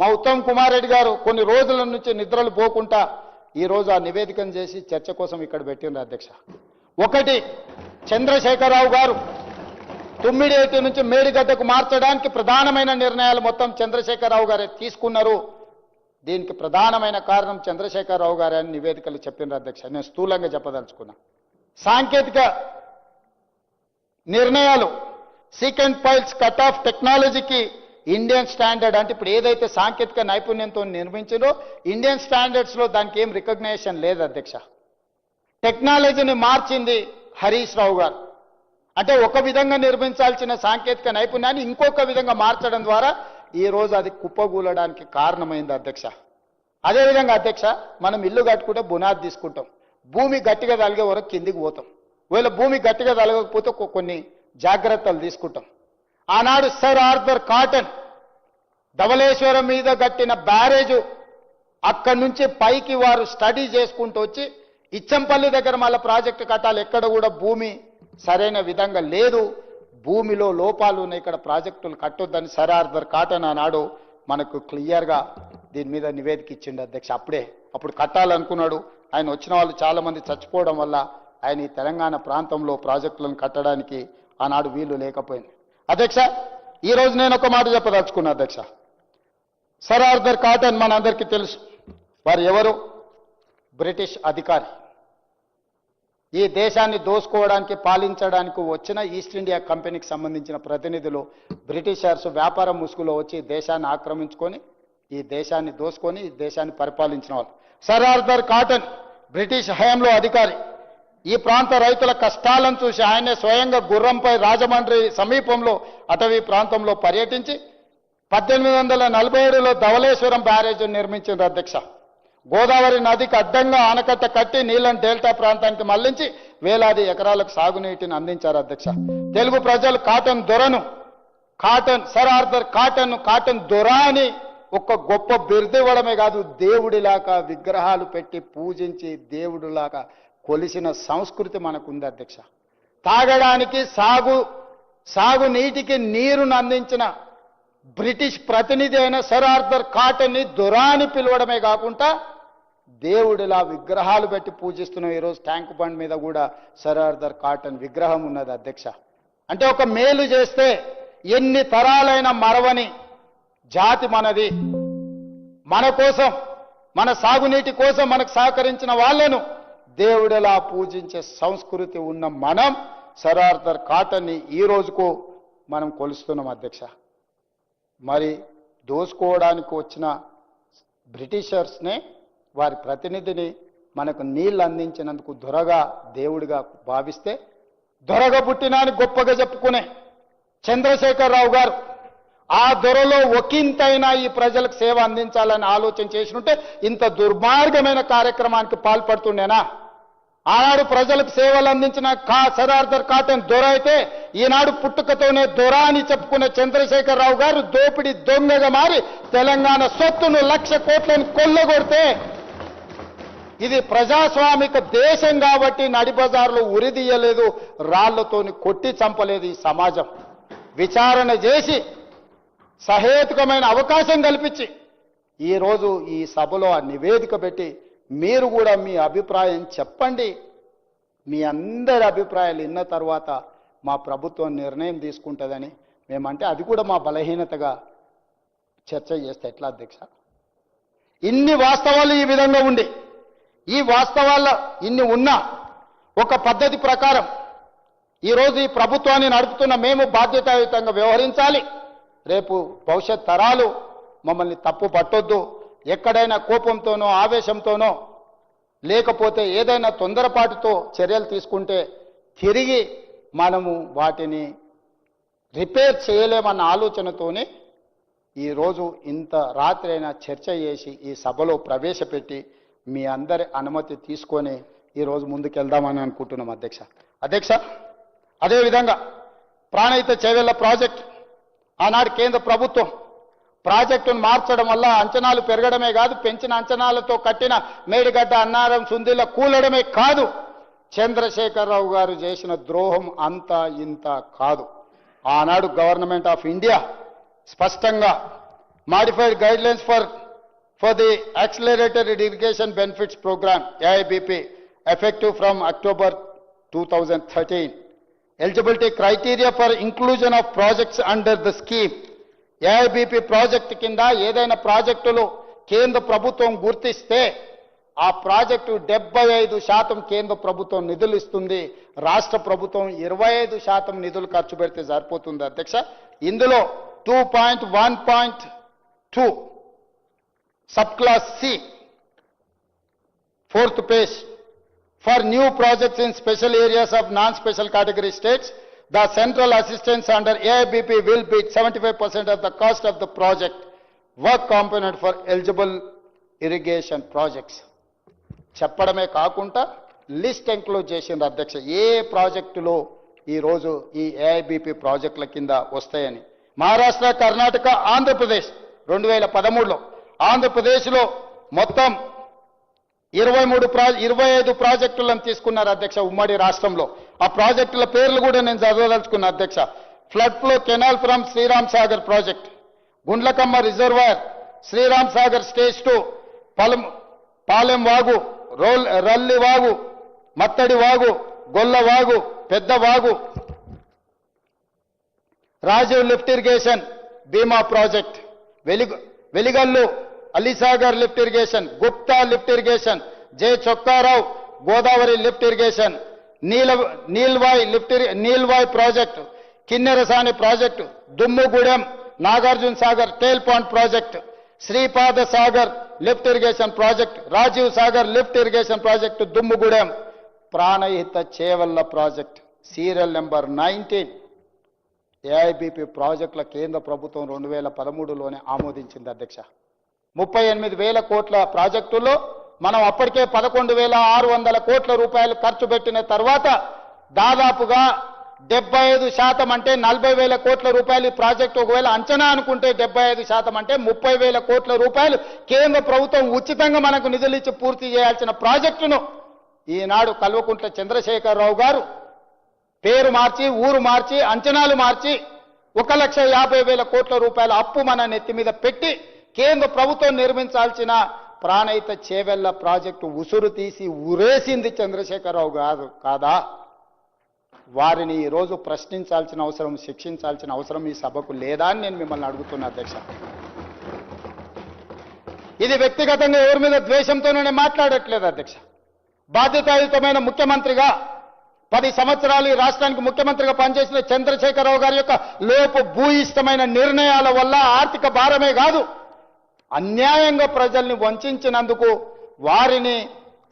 మా ఉత్తమ్ కుమార్ రెడ్డి గారు కొన్ని రోజుల నుంచి నిద్రలు పోకుండా ఈరోజు ఆ నివేదికను చేసి చర్చ కోసం ఇక్కడ పెట్టిండ్రు అధ్యక్ష. ఒకటి, చంద్రశేఖరరావు గారు తుమ్మిడిఏటి నుంచి మేడిగడ్డకు మార్చడానికి ప్రధానమైన నిర్ణయాలు మొత్తం చంద్రశేఖరరావు గారే తీసుకున్నారు. దీనికి ప్రధానమైన కారణం చంద్రశేఖరరావు గారే అని నివేదికలు చెప్పిండ్రు అధ్యక్ష. నేను స్థూలంగా చెప్పదలుచుకున్నా. సాంకేతిక నిర్ణయాలు, సీకెంట్ ఫైల్స్ కట్ ఆఫ్ టెక్నాలజీకి ఇండియన్ స్టాండర్డ్, అంటే ఇప్పుడు ఏదైతే సాంకేతిక నైపుణ్యంతో నిర్మించిందో ఇండియన్ స్టాండర్డ్స్లో దానికి ఏం రికగ్నేషన్ లేదు అధ్యక్ష. టెక్నాలజీని మార్చింది హరీష్ రావు గారు. అంటే ఒక విధంగా నిర్మించాల్సిన సాంకేతిక నైపుణ్యాన్ని ఇంకొక విధంగా మార్చడం ద్వారా ఈరోజు అది కుప్పగూలడానికి కారణమైంది అధ్యక్ష. అదేవిధంగా అధ్యక్ష, మనం ఇల్లు కట్టుకుంటే బునాది తీసుకుంటాం, భూమి గట్టిగా తలిగే వరకు కిందికి పోతాం. ఒకవేళ భూమి గట్టిగా తలగకపోతే కొన్ని జాగ్రత్తలు తీసుకుంటాం. ఆనాడు సర్ ఆర్థర్ కాటన్ ధవళేశ్వరం మీద కట్టిన బ్యారేజు అక్కడి నుంచి పైకి వారు స్టడీ చేసుకుంటూ వచ్చి ఇచ్చంపల్లి దగ్గర మళ్ళీ ప్రాజెక్టు కట్టాలి. ఎక్కడ కూడా భూమి సరైన విధంగా లేదు, భూమిలో లోపాలు ఉన్నాయి, ఇక్కడ ప్రాజెక్టులు కట్టొద్దని సర్ ఆర్థర్ కాటన్ ఆనాడు మనకు క్లియర్గా దీని మీద నివేదిక ఇచ్చిండు అధ్యక్ష. అప్పుడు కట్టాలనుకున్నాడు. ఆయన వచ్చిన వాళ్ళు చాలామంది చచ్చిపోవడం వల్ల ఆయన ఈ తెలంగాణ ప్రాంతంలో ప్రాజెక్టులను కట్టడానికి ఆనాడు వీలు లేకపోయింది. అధ్యక్ష, ఈరోజు నేను ఒక మాట చెప్పదలుచుకున్నా అధ్యక్ష. సర్ ఆర్థర్ కాటన్ మనందరికీ తెలుసు. వారు ఎవరు? బ్రిటిష్ అధికారి. ఈ దేశాన్ని దోసుకోవడానికి పాలించడానికి వచ్చిన ఈస్ట్ ఇండియా కంపెనీకి సంబంధించిన ప్రతినిధులు బ్రిటిషర్స్ వ్యాపార ముసుగులో వచ్చి దేశాన్ని ఆక్రమించుకొని ఈ దేశాన్ని దోసుకొని ఈ దేశాన్ని పరిపాలించిన వాళ్ళు. సర్ ఆర్థర్ కాటన్ బ్రిటిష్ హయాంలో అధికారి. ఈ ప్రాంత రైతుల కష్టాలను చూసి ఆయనే స్వయంగా గుర్రంపై రాజమండ్రి సమీపంలో అటవీ ప్రాంతంలో పర్యటించి 1847లో ధవళేశ్వరం బ్యారేజ్ నిర్మించారు అధ్యక్ష. గోదావరి నదికి అడ్డంగా ఆనకట్ట కట్టి నీళ్లను డెల్టా ప్రాంతానికి మళ్లించి వేలాది ఎకరాలకు సాగునీటిని అందించారు అధ్యక్ష. తెలుగు ప్రజలు సర్ ఆర్థర్ కాటన్ దొర అని ఒక గొప్ప బిరుదు ఇవ్వడమే కాదు, దేవుడిలాగా విగ్రహాలు పెట్టి పూజించి దేవుడిలాగా కొలిసిన సంస్కృతి మనకుంది అధ్యక్ష. తాగడానికి సాగునీటికి నీరును అందించిన బ్రిటిష్ ప్రతినిధి అయిన సర్ ఆర్థర్ కాటన్ని దొర అని పిలవడమే కాకుండా దేవుడిలా విగ్రహాలు పెట్టి పూజిస్తున్నాం. ఈరోజు ట్యాంక్ బండ్ మీద కూడా సర్ ఆర్థర్ కాటన్ విగ్రహం ఉన్నది అధ్యక్ష. అంటే ఒక మేలు చేస్తే ఎన్ని తరాలైన మరవని జాతి మనది. మన కోసం, మన సాగునీటి కోసం మనకు సహకరించిన వాళ్ళను దేవుడిలా పూజించే సంస్కృతి ఉన్న మనం సర్ ఆర్థర్ కాటన్ని ఈ రోజుకు మనం కొలుస్తున్నాం అధ్యక్ష. మరి దోసుకోవడానికి వచ్చిన బ్రిటిషర్స్నే వారి ప్రతినిధిని మనకు నీళ్లు అందించినందుకు దొరగా దేవుడిగా భావిస్తే, దొరగా పుట్టినా అని గొప్పగా చెప్పుకునే చంద్రశేఖరరావు గారు ఆ దొరలో ఒకంతైనా ఈ ప్రజలకు సేవ అందించాలని ఆలోచన చేసినుంటే ఇంత దుర్మార్గమైన కార్యక్రమానికి పాల్పడుతుండేనా? ఆనాడు ప్రజలకు సేవలు అందించిన సర్ ఆర్థర్ కాటన్ దొర అయితే, ఈనాడు పుట్టుకతోనే దొర అని చెప్పుకునే చంద్రశేఖరరావు గారు దోపిడి దొంగగా మారి తెలంగాణ సొత్తును 1,00,000 కోట్లను కొల్లగొడితే, ఇది ప్రజాస్వామిక దేశం కాబట్టి నడిబజార్లో ఉరిదీయలేదు, రాళ్లతోని కొట్టి చంపలేదు. ఈ సమాజం విచారణ చేసి సహేతుకమైన అవకాశం కల్పించి ఈరోజు ఈ సభలో ఆ నివేదిక పెట్టి మీరు కూడా మీ అభిప్రాయం చెప్పండి. మీ అందరి అభిప్రాయాలు విన్న తర్వాత మా ప్రభుత్వం నిర్ణయం తీసుకుంటుందని మేమంటే అది కూడా మా బలహీనతగా చర్చ చేస్తే ఎట్లా అధ్యక్ష? ఇన్ని వాస్తవాలు ఈ విధంగా ఉండి, ఈ వాస్తవాల్లో ఇన్ని ఉన్నా ఒక పద్ధతి ప్రకారం ఈరోజు ఈ ప్రభుత్వాన్ని నడుపుతున్న మేము బాధ్యతాయుతంగా వ్యవహరించాలి. రేపు భవిష్యత్ తరాలు మమ్మల్ని తప్పు పట్టొద్దు. ఎక్కడైనా కోపంతోనో ఆవేశంతోనో లేకపోతే ఏదైనా తొందరపాటుతో చర్యలు తీసుకుంటే తిరిగి మనము వాటిని రిపేర్ చేయలేమన్న ఆలోచనతోనే ఈరోజు ఇంత రాత్రి అయినా చర్చ చేసి ఈ సభలో ప్రవేశపెట్టి మీ అందరి అనుమతి తీసుకొని ఈరోజు ముందుకెళ్దామని అనుకుంటున్నాం అధ్యక్ష. అదేవిధంగా ప్రాణహిత చేవెళ్ల ప్రాజెక్ట్ ఆనాడు కేంద్ర ప్రభుత్వం ప్రాజెక్టును మార్చడం వల్ల అంచనాలు పెరగడమే కాదు, పెంచిన అంచనాలతో కట్టిన మేడిగడ్డ అన్నారం సుందిల కూలడమే కాదు, చంద్రశేఖరరావు గారు చేసిన ద్రోహం అంతా ఇంత కాదు. ఆనాడు గవర్నమెంట్ ఆఫ్ ఇండియా స్పష్టంగా modified guidelines for the accelerated irrigation benefits programme AIBP effective from October 2013. Eligibility criteria for inclusion of projects under the scheme. AIBP project కింద ఏదైనా ప్రాజెక్టులు కేంద్ర ప్రభుత్వం గుర్తిస్తే ఆ ప్రాజెక్టు 75% కేంద్ర ప్రభుత్వం నిధులు ఇస్తుంది, రాష్ట్ర ప్రభుత్వం 25% నిధులు ఖర్చు పెడితే సరిపోతుంది అధ్యక్ష. ఇందులో 2.1.2 sub class C 4th page for new projects in special areas of non-special category states, the central assistance under AIBP will be 75% of the cost of the project work component for eligible irrigation projects. చెప్పడమే కాకుండా list include చేసింది అధ్యక్ష ఏ ప్రాజెక్టులో ఈరోజు ఈ AIBP ప్రాజెక్టుల కింద వస్తాయని. మహారాష్ట్ర, కర్ణాటక, ఆంధ్రప్రదేశ్ 2013లో ఆంధ్రప్రదేశ్లో మొత్తం 25 ప్రాజెక్టులను తీసుకున్నారు అధ్యక్ష ఉమ్మడి రాష్ట్రంలో. ఆ ప్రాజెక్టుల పేర్లు కూడా నేను చదవదలుచుకున్నా అధ్యక్ష. Flood flow canal from Sriram Sagar project, Gundlakamma reservoir, Sriram Sagar stage 2, Palem Vagu, Ralli Vagu, Mattadi Vagu, Golla Vagu, Pedda Vagu, Rajiv lift irrigation Bhima project, Veligallu Alisagar lift irrigation, Gupta lift irrigation, J Chokkarao Godavari lift irrigation, Neelwai project, Kinnerasani project, Dummugudem Nagarjuna Sagar tail pond project, Sripada Sagar lift irrigation project, Rajiv Sagar lift irrigation project Dummugudem, Pranahita Chevella project, serial number 19 AIBP ప్రాజెక్టుల కేంద్ర ప్రభుత్వం 2013లోనే ఆమోదించింది అధ్యక్ష. 38,000 కోట్ల ప్రాజెక్టుల్లో మనం అప్పటికే 11,600 కోట్ల రూపాయలు ఖర్చు పెట్టిన తర్వాత దాదాపుగా 75% అంటే 40,000 కోట్ల రూపాయలు ఈ ప్రాజెక్టు ఒకవేళ అంచనా అనుకుంటే 75% అంటే 30,000 కోట్ల రూపాయలు కేంద్ర ప్రభుత్వం ఉచితంగా మనకు నిధులు ఇచ్చి పూర్తి చేయాల్సిన ప్రాజెక్టును ఈనాడు కల్వకుంట్ల చంద్రశేఖరరావు గారు పేరు మార్చి, ఊరు మార్చి, అంచనాలు మార్చి 1,50,000 కోట్ల రూపాయల అప్పు మన నెత్తి మీద పెట్టి కేంద్ర ప్రభుత్వం నిర్మించాల్సిన ప్రాణహిత చేవెళ్ల ప్రాజెక్టు ఉసురు తీసి ఉరేసింది చంద్రశేఖరరావు గారు కాదా? వారిని ఈరోజు ప్రశ్నించాల్సిన అవసరం, శిక్షించాల్సిన అవసరం ఈ సభకు లేదా అని నేను మిమ్మల్ని అడుగుతున్నా అధ్యక్ష. ఇది వ్యక్తిగతంగా ఎవరి మీద ద్వేషంతోనే మాట్లాడట్లేదు అధ్యక్ష. బాధ్యతాయుతమైన ముఖ్యమంత్రిగా 10 సంవత్సరాలు ఈ రాష్ట్రానికి ముఖ్యమంత్రిగా పనిచేసిన చంద్రశేఖరరావు గారి యొక్క లోపు భూయిష్టమైన నిర్ణయాల వల్ల ఆర్థిక భారమే కాదు, అన్యాయంగా ప్రజల్ని వంచినందుకు వారిని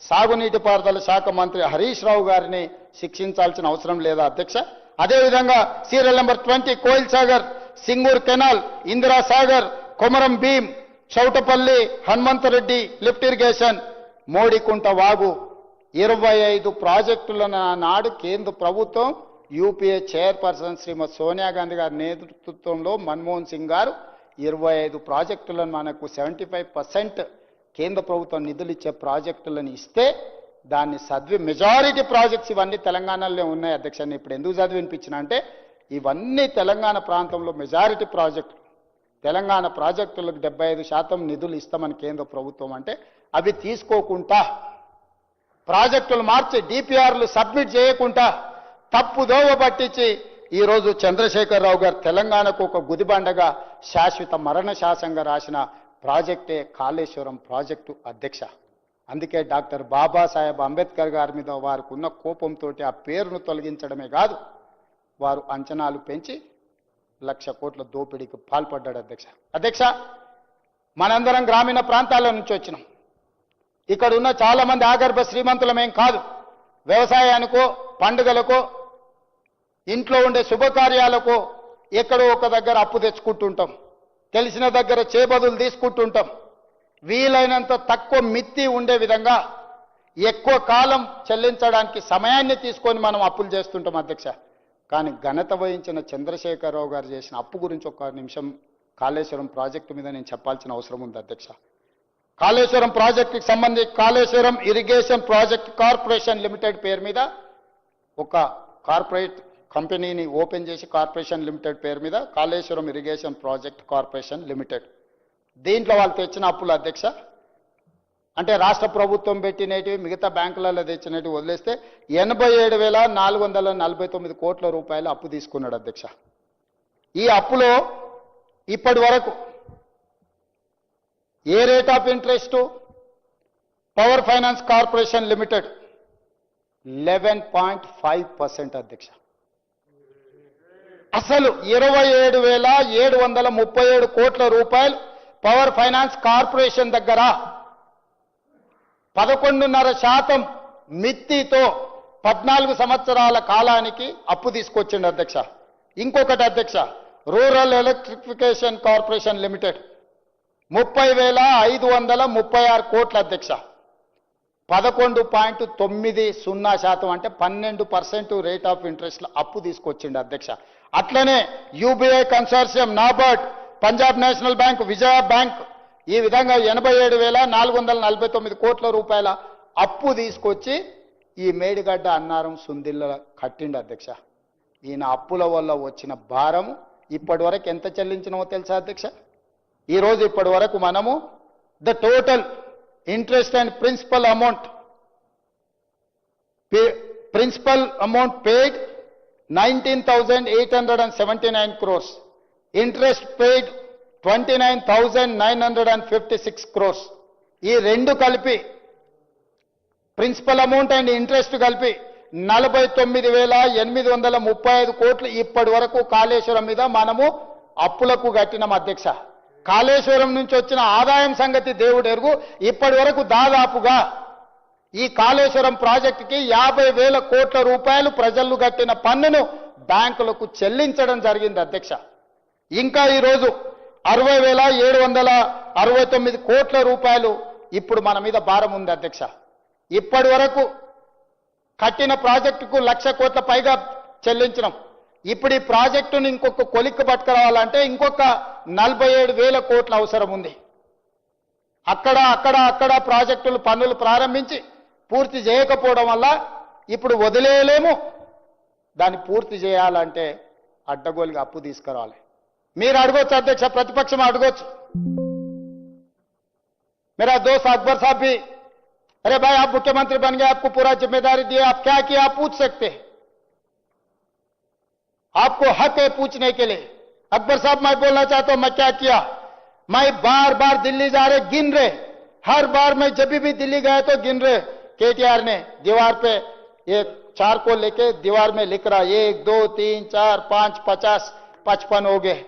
సాగునీటి పారుదల శాఖ మంత్రి హరీష్ రావు గారిని శిక్షించాల్సిన అవసరం లేదా అధ్యక్ష? అదేవిధంగా serial number 20 Koil Sagar, Singur canal, Indira Sagar, Komaram Bheem, Chautapalli Hanumanthareddy lift irrigation, Modikunta వాగు 25 ప్రాజెక్టులను నాడు కేంద్ర ప్రభుత్వం యూపీఏ చైర్పర్సన్ శ్రీమతి సోనియా గాంధీ గారి నేతృత్వంలో మన్మోహన్ సింగ్ గారు 25 ప్రాజెక్టులను మనకు 75% కేంద్ర ప్రభుత్వం నిధులు ఇచ్చే ప్రాజెక్టులను ఇస్తే దాన్ని మెజారిటీ ప్రాజెక్ట్స్ ఇవన్నీ తెలంగాణలో ఉన్నాయి అధ్యక్ష. ఇప్పుడు ఎందుకు చదివినిపించిన అంటే ఇవన్నీ తెలంగాణ ప్రాంతంలో మెజారిటీ ప్రాజెక్టులు. తెలంగాణ ప్రాజెక్టులకు 75% నిధులు ఇస్తామని కేంద్ర ప్రభుత్వం అంటే అవి తీసుకోకుండా ప్రాజెక్టులు మార్చి డిపిఆర్లు సబ్మిట్ చేయకుండా తప్పుదోవ పట్టించి ఈరోజు చంద్రశేఖరరావు గారు తెలంగాణకు ఒక గుదిబండగా శాశ్వత మరణ శాసనంగా రాసిన ప్రాజెక్టే కాళేశ్వరం ప్రాజెక్టు అధ్యక్ష. అందుకే డాక్టర్ బాబాసాహెబ్ అంబేద్కర్ గారి మీద వారికి ఉన్న కోపంతో ఆ పేరును తొలగించడమే కాదు, వారు అంచనాలు పెంచి 1,00,000 కోట్ల దోపిడీకి పాల్పడ్డాడు అధ్యక్ష. అధ్యక్ష, మనందరం గ్రామీణ ప్రాంతాల నుంచి వచ్చినాం. ఇక్కడ ఉన్న చాలా మంది ఆగర్భ శ్రీమంతులమేం కాదు. వ్యవసాయానికో, పండుగలకో, ఇంట్లో ఉండే శుభకార్యాలకో ఎక్కడో ఒక దగ్గర అప్పు తెచ్చుకుంటుంటాం, తెలిసిన దగ్గర చేబదులు తీసుకుంటుంటాం. వీలైనంత తక్కువ మిత్తి ఉండే విధంగా ఎక్కువ కాలం చెల్లించడానికి సమయాన్ని తీసుకొని మనం అప్పులు చేస్తుంటాం అధ్యక్ష. కానీ ఘనత వహించిన చంద్రశేఖరరావు గారు చేసిన అప్పు గురించి ఒక నిమిషం కాళేశ్వరం ప్రాజెక్టు మీద నేను చెప్పాల్సిన అవసరం ఉంది అధ్యక్ష. కాళేశ్వరం ప్రాజెక్టుకి సంబంధించి Kaleshwaram irrigation project corporation limited పేరు మీద ఒక కార్పొరేట్ కంపెనీని ఓపెన్ చేసి కార్పొరేషన్ లిమిటెడ్ పేరు మీద Kaleshwaram irrigation project corporation limited, దీంట్లో వాళ్ళు తెచ్చిన అప్పులు అధ్యక్ష అంటే రాష్ట్ర ప్రభుత్వం పెట్టినవి మిగతా బ్యాంకులలో తెచ్చినవి వదిలేస్తే 87,449 కోట్ల రూపాయలు అప్పు తీసుకున్నాడు అధ్యక్ష. ఈ అప్పులో ఇప్పటి వరకు ఏ rate of interest Power Finance Corporation Limited 11.5% అధ్యక్ష. అసలు 27,737 కోట్ల రూపాయలు పవర్ ఫైనాన్స్ కార్పొరేషన్ దగ్గర 11.5% మిత్తితో 14 సంవత్సరాల కాలానికి అప్పు తీసుకొచ్చిండు అధ్యక్ష. ఇంకొకటి అధ్యక్ష, రూరల్ ఎలక్ట్రిఫికేషన్ కార్పొరేషన్ లిమిటెడ్ 30,536 కోట్ల అధ్యక్ష. 11.90% అంటే 12% రేట్ ఆఫ్ ఇంట్రెస్ట్ అప్పు తీసుకొచ్చిండు అధ్యక్ష. అట్లనే UBI consortium NABARD Punjab National Bank, Vijaya Bank ఈ విధంగా 87,449 కోట్ల రూపాయల అప్పు తీసుకొచ్చి ఈ మేడిగడ్డ అన్నారం సుందిల్ల కట్టిండు అధ్యక్ష. ఈయన అప్పుల వల్ల వచ్చిన భారం ఇప్పటి వరకు ఎంత చెల్లించినో తెలుసా అధ్యక్ష? ఈరోజు ఇప్పటి వరకు మనము the total interest and principal amount paid 19,879 crores, interest paid 29,956 crores. ఈ రెండు కలిపి ప్రిన్సిపల్ అమౌంట్ అండ్ ఇంట్రెస్ట్ కలిపి 49,835 కోట్లు ఇప్పటి వరకు కాళేశ్వరం మీద మనము అప్పులకు కట్టినాం అధ్యక్ష. కాళేశ్వరం నుంచి వచ్చిన ఆదాయం సంగతి దేవుడు ఎరుగు. ఇప్పటి వరకు దాదాపుగా ఈ కాళేశ్వరం ప్రాజెక్టుకి 50,000 కోట్ల రూపాయలు ప్రజలు కట్టిన పన్నును బ్యాంకులకు చెల్లించడం జరిగింది అధ్యక్ష. ఇంకా ఈరోజు 60,769 కోట్ల రూపాయలు ఇప్పుడు మన మీద భారం ఉంది అధ్యక్ష. ఇప్పటి వరకు కట్టిన ప్రాజెక్టుకు 1,00,000 కోట్ల పైగా చెల్లించినాం. ఇప్పుడు ఈ ప్రాజెక్టును ఇంకొక కొలిక్కి పట్టుకురావాలంటే ఇంకొక 47,000 కోట్ల అవసరం ఉంది. అక్కడ ప్రాజెక్టులు పనులు ప్రారంభించి పూర్తి చేయకపోవడం వల్ల ఇప్పుడు వదిలేయలేము. దాన్ని పూర్తి చేయాలంటే అడ్డగోలుగా అప్పు తీసుకురావాలి. మీరు అడగొచ్చు అధ్యక్ష, ప్రతిపక్షం అడగొచ్చు. मेरा दोस्त अकबर साहब भी, अरे भाई आप मुख्यमंत्री बन गए, आपको पूरा जिम्मेदारी दी, आप क्या किया आप पूछ सकते हैं, आपको हक है पूछने के लिए. अकबर साहब मैं बोलना चाहता हूं मैं क्या किया. मैं बार बार दिल्ली जा रहे गिन रहे, हर बार मैं जब भी दिल्ली गया तो गिन रहे. केटीआर ने दीवार पे एक चार को लेके दीवार में लिख रहा 1 2 3 4 5 50 55 हो गए.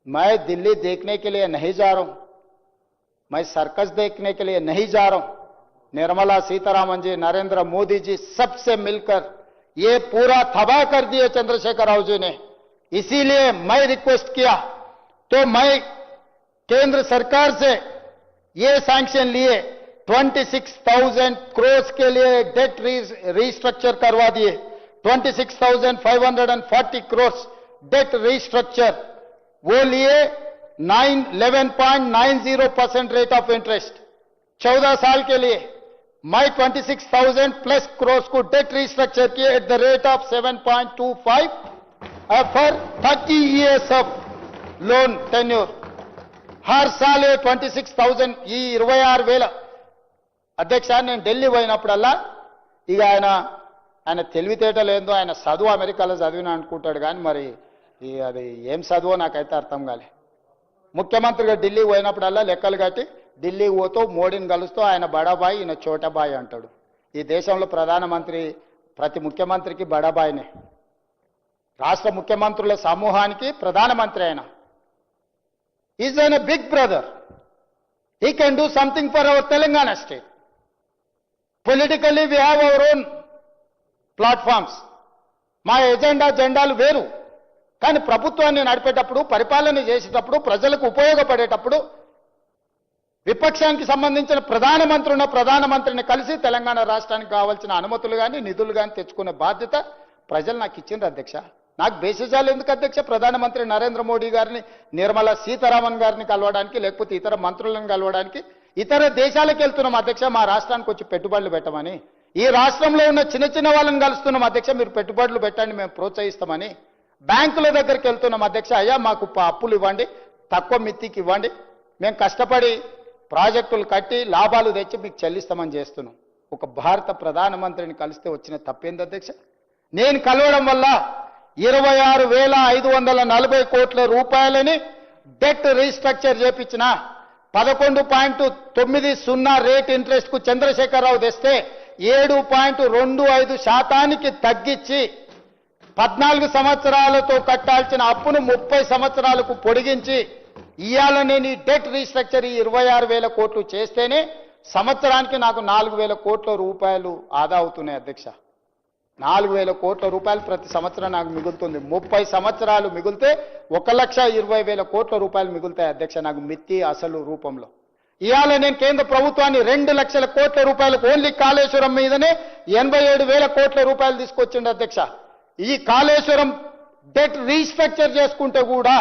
मैं दिल्ली देखने के लिए नहीं जा रहा हूं, मैं सर्कस देखने के लिए नहीं जा रहा हूं. निर्मला सीतारामन जी, नरेंद्र मोदी जी सबसे मिलकर ये पूरा तबाह कर दिए चंद्रशेखर राव जी ने. इसीलिए मैं रिक्वेस्ट किया तो मैं केंद्र सरकार से ये सैंक्शन लिए 26,000 करोड़ के लिए डेट रीस्ट्रक्चर करवा दिए. 26,540 करोड़ डेट रीस्ट्रक्चर वो लिए 11.90% रेट ऑफ इंटरेस्ट 14 साल के लिए. मैं 26,000 प्लस करोड़ को डेट रीस्ट्रक्चर किए at the rate of 7.25 for 30 years of loan tenure. हर साल 26,000 ఈ 26,000 అధ్యక్ష. నేను ఢిల్లీ పోయినప్పుడల్లా ఇక ఆయన తెలివితేటలు ఏందో, ఆయన చదువు అమెరికాలో చదివిన అనుకుంటాడు కానీ మరి అది ఏం చదువో నాకైతే అర్థం కాలే. ముఖ్యమంత్రిగా ఢిల్లీ పోయినప్పుడల్లా లెక్కలు కట్టి ఢిల్లీకి పోతూ మోడీని కలుస్తూ ఆయన బడాబాయి ఈయన చోటబాయి అంటాడు. ఈ దేశంలో ప్రధానమంత్రి ప్రతి ముఖ్యమంత్రికి బడాబాయినే. రాష్ట్ర ముఖ్యమంత్రుల సమూహానికి ప్రధానమంత్రి ఆయన. Is an big brother. He can do something for our Telangana state. Politically we have our own platforms. మా జెండాలు వేరు. కానీ ప్రభుత్వాన్ని నడిపేటప్పుడు, పరిపాలన చేసేటప్పుడు, ప్రజలకు ఉపయోగపడేటప్పుడు విపక్షానికి సంబంధించిన ప్రధానమంత్రిని కలిసి తెలంగాణ రాష్ట్రానికి కావాల్సిన అనుమతులు కానీ నిధులు కానీ తెచ్చుకునే బాధ్యత ప్రజలు నాకు ఇచ్చిండ్రు అధ్యక్ష. నాకు బేసిజాలు ఎందుకు అధ్యక్ష? ప్రధానమంత్రి నరేంద్ర మోడీ గారిని, నిర్మలా సీతారామన్ గారిని కలవడానికి, లేకపోతే ఇతర మంత్రులను కలవడానికి ఇతర దేశాలకు వెళ్తున్నాం అధ్యక్ష. మా రాష్ట్రానికి వచ్చి పెట్టుబడులు పెట్టమని. ఈ రాష్ట్రంలో ఉన్న చిన్న వాళ్ళని కలుస్తున్నాం అధ్యక్ష. మీరు పెట్టుబడులు పెట్టండి, మేము ప్రోత్సహిస్తామని. బ్యాంకుల దగ్గరికి వెళ్తున్నాం అధ్యక్ష. అయ్యా మాకు అప్పులు ఇవ్వండి, తక్కువ మిత్తికి ఇవ్వండి, మేము కష్టపడి ప్రాజెక్టులు కట్టి లాభాలు తెచ్చి మీకు చెల్లిస్తామని చేస్తున్నాం. ఒక భారత ప్రధానమంత్రిని కలిస్తే వచ్చిన తప్పేంది అధ్యక్ష? నేను కలవడం వల్ల 26,540 కోట్ల రూపాయలని డెట్ రీస్ట్రక్చర్ చేపించిన 11.90 రేట్ ఇంట్రెస్ట్ కు చంద్రశేఖరరావు తెస్తే 7.25% తగ్గించి 14 సంవత్సరాలతో కట్టాల్సిన అప్పును 30 సంవత్సరాలకు పొడిగించి ఇవాళ నేను ఈ డెట్ రీస్ట్రక్చర్ 26,000 కోట్లు చేస్తేనే సంవత్సరానికి నాకు 4,000 కోట్ల రూపాయలు ఆదా అవుతున్నాయి అధ్యక్ష. 4,000 కోట్ల రూపాయలు ప్రతి సంవత్సరం నాకు మిగులుతుంది. 30 సంవత్సరాలు మిగిలితే 1,20,000 కోట్ల రూపాయలు మిగులుతాయి అధ్యక్ష నాకు మిత్తి అసలు రూపంలో. ఇవాళ నేను కేంద్ర ప్రభుత్వాన్ని 2 లక్షల కోట్ల రూపాయలకు ఓన్లీ కాళేశ్వరం మీదనే 87,000 కోట్ల రూపాయలు తీసుకొచ్చిండు అధ్యక్ష. ఈ కాళేశ్వరం డెట్ రీస్ట్రక్చర్ చేసుకుంటే కూడా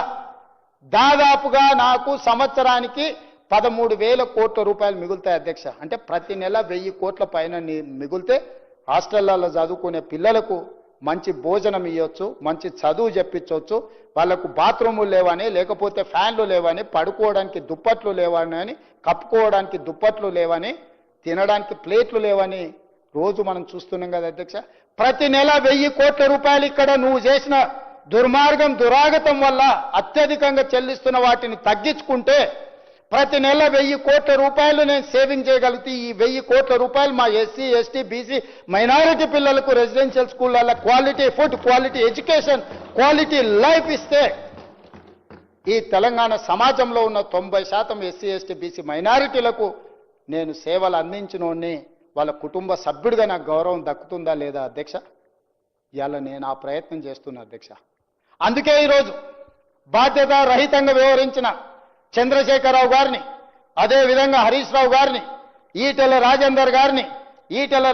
దాదాపుగా నాకు సంవత్సరానికి 13,000 కోట్ల రూపాయలు మిగులుతాయి అధ్యక్ష. అంటే ప్రతి నెల 1,000 కోట్ల పైన మిగులితే హాస్టళ్లలో చదువుకునే పిల్లలకు మంచి భోజనం ఇవ్వచ్చు, మంచి చదువు చెప్పించవచ్చు, వాళ్లకు బాత్రూములు లేవని, లేకపోతే ఫ్యాన్లు లేవని, పడుకోవడానికి దుప్పట్లు లేవని, కప్పుకోవడానికి దుప్పట్లు లేవని, తినడానికి ప్లేట్లు లేవని రోజు మనం చూస్తున్నాం కదా అధ్యక్ష. ప్రతి నెల 1,000 కోట్ల రూపాయలు ఇక్కడ నువ్వు చేసిన దుర్మార్గం దురాగతం వల్ల అత్యధికంగా చెల్లిస్తున్న వాటిని తగ్గించుకుంటే ప్రతి నెల 1,000 కోట్ల రూపాయలు నేను సేవింగ్ చేయగలిగితే ఈ 1,000 కోట్ల రూపాయలు మా ఎస్సీ ఎస్టీ బీసీ మైనారిటీ పిల్లలకు రెసిడెన్షియల్ స్కూళ్ళ quality food, quality education, quality life ఇస్తే ఈ తెలంగాణ సమాజంలో ఉన్న 90% ఎస్సీ ఎస్టీ బీసీ మైనారిటీలకు నేను సేవలు అందించినోడిని, వాళ్ళ కుటుంబ సభ్యుడిగా నాకు గౌరవం దక్కుతుందా లేదా అధ్యక్ష? ఇవాళ నేను ఆ ప్రయత్నం చేస్తున్నా అధ్యక్ష. అందుకే ఈరోజు బాధ్యత రహితంగా వ్యవహరించిన చంద్రశేఖరరావు గారిని, అదేవిధంగా హరీష్ రావు గారిని, ఈటెల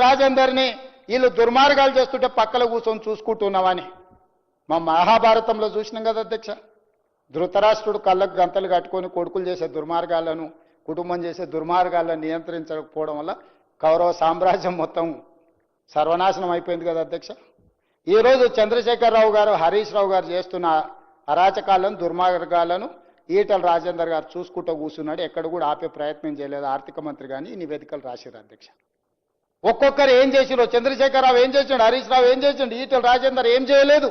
రాజేందర్ని వీళ్ళు దుర్మార్గాలు చేస్తుంటే పక్కన కూర్చొని చూసుకుంటున్నామని మా మహాభారతంలో చూసినాం కదా అధ్యక్ష. ధృతరాష్ట్రుడు కళ్ళకు గంతలు కట్టుకొని కొడుకులు చేసే దుర్మార్గాలను, కుటుంబం చేసే దుర్మార్గాలను నియంత్రించకపోవడం వల్ల కౌరవ సామ్రాజ్యం మొత్తం సర్వనాశనం అయిపోయింది కదా అధ్యక్ష. ఈరోజు చంద్రశేఖరరావు గారు, హరీష్ రావు గారు చేస్తున్న అరాచకాలను, దుర్మార్గాలను ఈటల రాజేందర్ గారు చూసుకుంటూ కూర్చున్నాడు. ఎక్కడ కూడా ఆపే ప్రయత్నం చేయలేదు. ఆర్థిక మంత్రి కానీ ఈ నివేదికలు రాశారు అధ్యక్ష. ఒక్కొక్కరు ఏం చేసిరో, చంద్రశేఖరరావు ఏం చేసిండు, హరీష్ రావు ఏం చేసిండు, ఈటల రాజేందర్ ఏం చేయలేదు.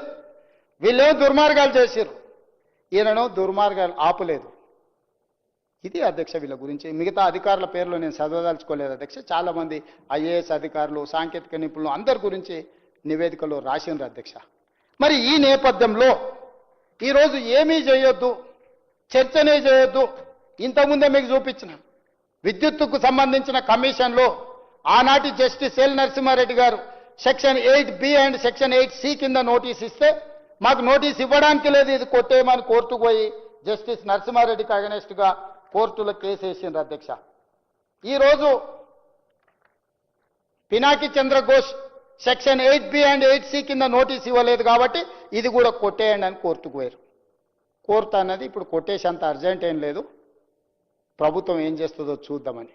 వీళ్ళేం దుర్మార్గాలు చేసిరు, ఈయనను దుర్మార్గాలు ఆపలేదు. ఇది అధ్యక్ష వీళ్ళ గురించి. మిగతా అధికారుల పేర్లు నేను చదవదలుచుకోలేదు అధ్యక్ష. చాలా మంది ఐఏఎస్ అధికారులు, సాంకేతిక నిపుణులు అందరి గురించి నివేదికలో రాసిండ్రు అధ్యక్ష. మరి ఈ నేపథ్యంలో ఈరోజు ఏమీ చేయొద్దు, చర్చనే చేయొద్దు. ఇంతకుముందే మీకు చూపించిన విద్యుత్తుకు సంబంధించిన కమిషన్లో ఆనాటి జస్టిస్ ఎల్ నరసింహారెడ్డి గారు section 8B and section 8C కింద నోటీస్ ఇస్తే మాకు నోటీస్ ఇవ్వడానికి లేదు, ఇది కొట్టేయమని కోర్టుకు పోయి జస్టిస్ నరసింహారెడ్డికి అగనెస్ట్గా కోర్టులో కేసు వేసిండ్రు అధ్యక్ష. ఈరోజు Pinaki Chandra Ghose section 8B and 8C కింద నోటీస్ ఇవ్వలేదు కాబట్టి ఇది కూడా కొట్టేయండి అని కోర్టుకు పోయారు. కోర్టు అన్నది ఇప్పుడు కొట్టేసేంత అర్జెంట్ ఏం లేదు, ప్రభుత్వం ఏం చేస్తుందో చూద్దామని.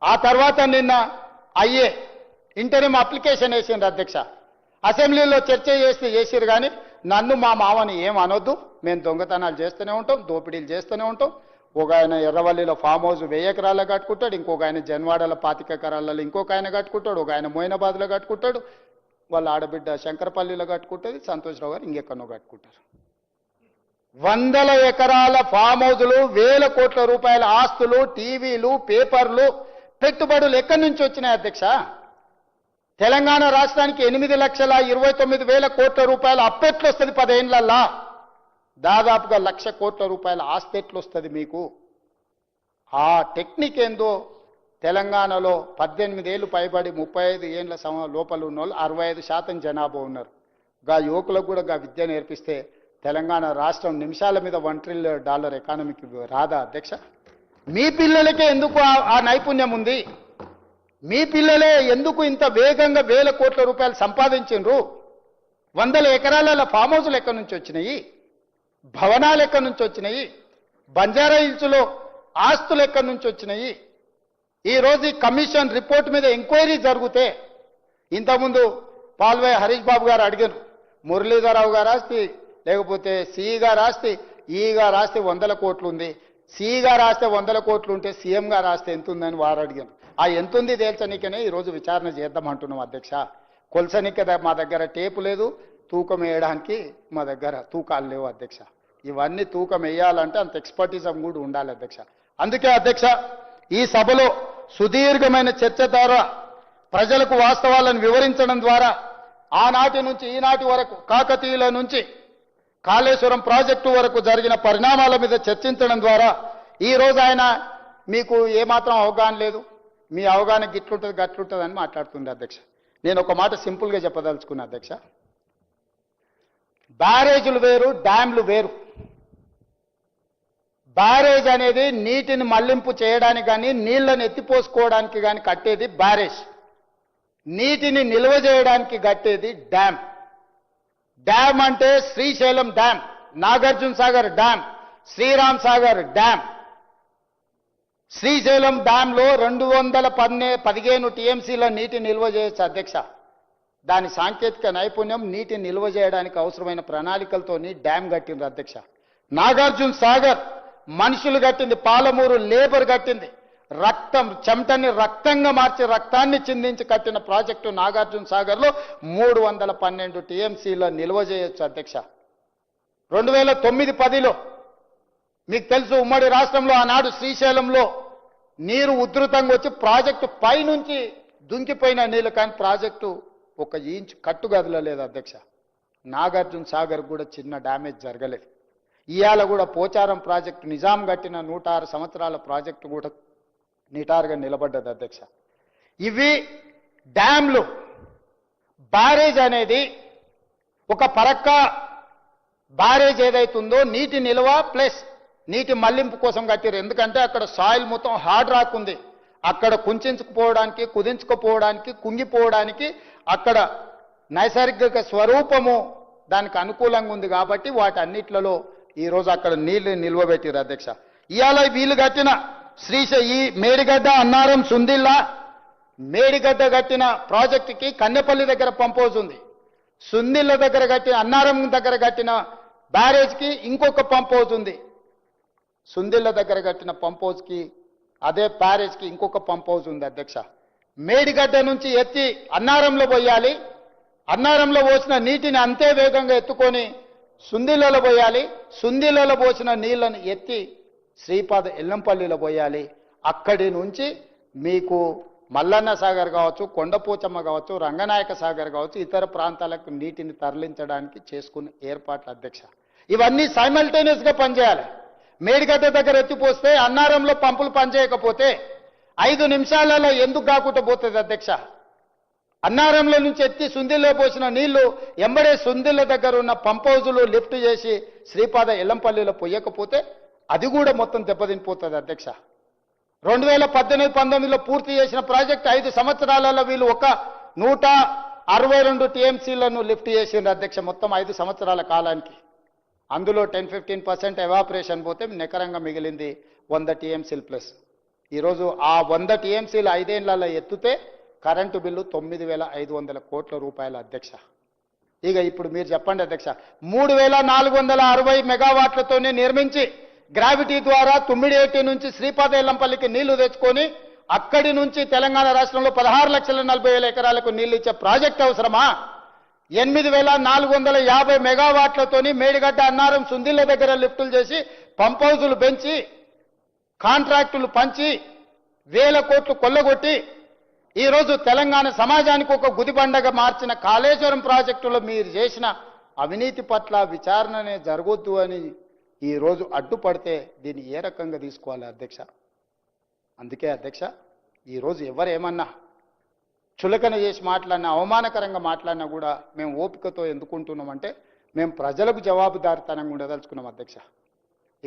ఆ తర్వాత నిన్న ఇంటరిమ్ అప్లికేషన్ వేసిండ్రు అధ్యక్ష. అసెంబ్లీలో చర్చ చేసిరు కానీ నన్ను మా మామని ఏం అనొద్దు, మేము దొంగతనాలు చేస్తూనే ఉంటాం, దోపిడీలు చేస్తూనే ఉంటాం. ఒక ఆయన ఎర్రవల్లిలో ఫామ్ హౌస్ 1000 ఎకరాల్లో కట్టుకుంటాడు, ఇంకొక ఆయన జన్వాడలో 25 ఎకరాలలో ఇంకొక ఆయన కట్టుకుంటాడు, ఒక ఆయన మోయినాబాద్లో కట్టుకుంటాడు, వాళ్ళ ఆడబిడ్డ శంకరపల్లిలో కట్టుకుంటుంది, సంతోష్రావు గారు ఇంకెక్కడో కట్టుకుంటారు. 100 ఎకరాల ఫామ్ హౌజులు, 1000 కోట్ల రూపాయల ఆస్తులు, టీవీలు, పేపర్లు, పెట్టుబడులు ఎక్కడి నుంచి వచ్చినాయి అధ్యక్ష? తెలంగాణ రాష్ట్రానికి 8,29,000 కోట్ల రూపాయల అప్పెట్లు వస్తుంది 10 ఏళ్లల్లా. దాదాపుగా 1,00,000 కోట్ల రూపాయల ఆస్తి ఎట్లు వస్తుంది మీకు? ఆ టెక్నిక్ ఏందో తెలంగాణలో 18 ఏళ్ళు పైబడి 35 ఏళ్ళ లోపల ఉన్న వాళ్ళు 65% జనాభా ఉన్నారు. గా యువకులకు కూడా గా విద్య నేర్పిస్తే తెలంగాణ రాష్ట్రం నిమిషాల మీద $1 ట్రిలియన్ ఎకానమీకి రాదా అధ్యక్ష? మీ పిల్లలకే ఎందుకు ఆ నైపుణ్యం ఉంది? మీ పిల్లలే ఎందుకు ఇంత వేగంగా 1000 కోట్ల రూపాయలు సంపాదించిండ్రు? 100 ఎకరాల ఫామ్ హౌస్లు ఎక్కడి నుంచి వచ్చినాయి? భవనాలు ఎక్కడి నుంచి వచ్చినాయి? బంజారా హిల్స్లో ఆస్తులు ఎక్కడి నుంచి వచ్చినాయి? ఈరోజు ఈ కమిషన్ రిపోర్ట్ మీద ఎంక్వైరీ జరిగితే, ఇంతకుముందు పాల్వాయి హరీష్ బాబు గారు అడిగారు, మురళీధరరావు గారు ఆస్తి లేకపోతే సిఈ గారు ఆస్తి, ఈ గారు ఆస్తి 100 కోట్లు ఉంది, సిఈ గారు ఆస్తి 100 కోట్లు ఉంటే సీఎం గారు ఆస్తి ఎంత ఉందని వారు అడిగారు. ఆ ఎంతుంది తేల్చనికనే ఈరోజు విచారణ చేద్దామంటున్నాం అధ్యక్ష. కొలసనిక మా దగ్గర టేపు లేదు, తూకం వేయడానికి మా దగ్గర తూకాలు లేవు అధ్యక్ష. ఇవన్నీ తూకం వేయాలంటే అంత ఎక్స్పర్టిజం కూడా ఉండాలి అధ్యక్ష. అందుకే అధ్యక్ష ఈ సభలో సుదీర్ఘమైన చర్చ ద్వారా ప్రజలకు వాస్తవాలను వివరించడం ద్వారా ఆనాటి నుంచి ఈనాటి వరకు కాకతీయుల నుంచి కాళేశ్వరం ప్రాజెక్టు వరకు జరిగిన పరిణామాల మీద చర్చించడం ద్వారా ఈరోజు ఆయన మీకు ఏమాత్రం అవగాహన లేదు, మీ అవగాహన గిట్లుంటుంది గట్లుంటుంది అని మాట్లాడుతుంది అధ్యక్ష. నేను ఒక మాట సింపుల్గా చెప్పదలుచుకున్నా అధ్యక్ష. బ్యారేజీలు వేరు, డ్యామ్లు వేరు. బ్యారేజ్ అనేది నీటిని మళ్లింపు చేయడానికి కానీ నీళ్లను ఎత్తిపోసుకోవడానికి కానీ కట్టేది బ్యారేజ్. నీటిని నిల్వ చేయడానికి కట్టేది డ్యామ్. డ్యామ్ అంటే Srisailam dam, Nagarjuna Sagar dam, Sriram Sagar dam. Srisailam డ్యాంలో 215 టీఎంసీల నీటి నిల్వ చేయొచ్చు అధ్యక్ష. దాని సాంకేతిక నైపుణ్యం నీటి నిల్వ చేయడానికి అవసరమైన ప్రణాళికలతోని డ్యామ్ కట్టింది అధ్యక్ష. నాగార్జున సాగర్ మనుషులు కట్టింది, పాలమూరు లేబర్ కట్టింది, రక్తం చెమటని రక్తంగా మార్చి రక్తాన్ని చిందించి కట్టిన ప్రాజెక్టు నాగార్జున సాగర్లో 312 టీఎంసీల నిల్వ చేయొచ్చు అధ్యక్ష. 2009-10లో మీకు తెలుసు, ఉమ్మడి రాష్ట్రంలో ఆనాడు శ్రీశైలంలో నీరు ఉధృతంగా వచ్చి ప్రాజెక్టు పైనుంచి దుంకిపోయిన నీళ్ళు, కానీ ప్రాజెక్టు 1 ఇంచు కట్టు కదలలేదు అధ్యక్ష. నాగార్జున సాగర్ కూడా చిన్న డ్యామేజ్ జరగలేదు. ఇవాళ కూడా పోచారం ప్రాజెక్టు నిజాం కట్టిన 106 సంవత్సరాల ప్రాజెక్టు కూడా నిటారుగా నిలబడ్డది అధ్యక్ష. ఇవి డ్యామ్లు. బ్యారేజ్ అనేది ఒక పరక్క బ్యారేజ్ ఏదైతుందో నీటి నిల్వ ప్లస్ నీటి మళ్లింపు కోసం కట్టారు. ఎందుకంటే అక్కడ సాయిల్ మొత్తం హార్డ్ రాక్ ఉంది, అక్కడ కుంచుకుపోవడానికి, కుదించుకుపోవడానికి, కుంగిపోవడానికి అక్కడ నైసర్గిక స్వరూపము దానికి అనుకూలంగా ఉంది. కాబట్టి వాటన్నిట్లలో ఈరోజు అక్కడ నీళ్లు నిల్వ పెట్టారు అధ్యక్ష. ఇవాళ వీళ్ళు కట్టిన ఈ మేడిగడ్డ, అన్నారం, సుందిల్లా, మేడిగడ్డ కట్టిన ప్రాజెక్టుకి కన్నెపల్లి దగ్గర పంప్ ఉంది. సుందిళ్ళ దగ్గర కట్టిన, అన్నారం దగ్గర కట్టిన బ్యారేజ్కి ఇంకొక పంప్ ఉంది. సుందిళ్ళ దగ్గర కట్టిన పంప్ హౌస్కి, అదే బ్యారేజ్కి ఇంకొక పంప్ హౌస్ ఉంది అధ్యక్ష. మేడిగడ్డ నుంచి ఎత్తి అన్నారంలో పోయాలి, అన్నారంలో పోసిన నీటిని అంతే వేగంగా ఎత్తుకొని సుందిళ్ళలో పోయాలి, సుందిళ్ళలో పోసిన నీళ్లను ఎత్తి శ్రీపాద ఎల్లంపల్లిలో పోయాలి. అక్కడి నుంచి మీకు మల్లన్న సాగర్ కావచ్చు, కొండపోచమ్మ కావచ్చు, రంగనాయక సాగర్ కావచ్చు, ఇతర ప్రాంతాలకు నీటిని తరలించడానికి చేసుకున్న ఏర్పాట్లు అధ్యక్ష. ఇవన్నీ సైమల్టేనియస్గా పనిచేయాలి. మేడిగడ్డ దగ్గర ఎత్తిపోస్తే అన్నారంలో పంపులు పనిచేయకపోతే 5 నిమిషాలలో ఎందుకు కాకుండా పోతుంది అధ్యక్ష? అన్నారంలో నుంచి ఎత్తి సుందిల్లో పోసిన నీళ్లు ఎంబడే సుందిళ్ళ దగ్గర ఉన్న పంప్ హౌజులు లిఫ్ట్ చేసి శ్రీపాద ఎల్లంపల్లిలో పోయకపోతే అది కూడా మొత్తం దెబ్బతినిపోతుంది అధ్యక్ష. 2018-19లో పూర్తి చేసిన ప్రాజెక్ట్ 5 సంవత్సరాలలో వీళ్ళు 162 టీఎంసీలను లిఫ్ట్ చేసిండ్రు అధ్యక్ష, మొత్తం 5 సంవత్సరాల కాలానికి. అందులో 10-15% ఎవాపరేషన్ పోతే నికరంగా మిగిలింది 100 టీఎంసీలు ప్లస్. ఈరోజు ఆ 100 టీఎంసీలు 5 ఏళ్లలో ఎత్తుతే కరెంటు బిల్లు 9,500 కోట్ల రూపాయల అధ్యక్ష. ఇక ఇప్పుడు మీరు చెప్పండి అధ్యక్ష, 3,460 మెగావాట్లతోనే నిర్మించి గ్రావిటీ ద్వారా తుమ్మిడిఏటి నుంచి శ్రీపాద ఎల్లంపల్లికి నీళ్లు తెచ్చుకొని అక్కడి నుంచి తెలంగాణ రాష్ట్రంలో 16,40,000 ఎకరాలకు నీళ్లు ఇచ్చే ప్రాజెక్ట్ అవసరమా? 8,450 మెగావాట్లతోని మేడిగడ్డ, అన్నారం, సుందిళ్ళ దగ్గర లిఫ్టులు చేసి పంప్ హౌజులు పెంచి కాంట్రాక్టులు పంచి 1,000 కోట్లు కొల్లగొట్టి ఈరోజు తెలంగాణ సమాజానికి ఒక గుదిబండగా మార్చిన కాళేశ్వరం ప్రాజెక్టులో మీరు చేసిన అవినీతి పట్ల విచారణనే జరగొద్దు అని ఈరోజు అడ్డుపడితే దీన్ని ఏ రకంగా తీసుకోవాలి అధ్యక్ష? అందుకే అధ్యక్ష, ఈరోజు ఎవరేమన్నా చులకన చేసి మాట్లాడినా, అవమానకరంగా మాట్లాడినా కూడా మేము ఓపికతో ఎందుకుంటున్నామంటే మేము ప్రజలకు జవాబుదారితనంగా ఉండదలుచుకున్నాం అధ్యక్ష.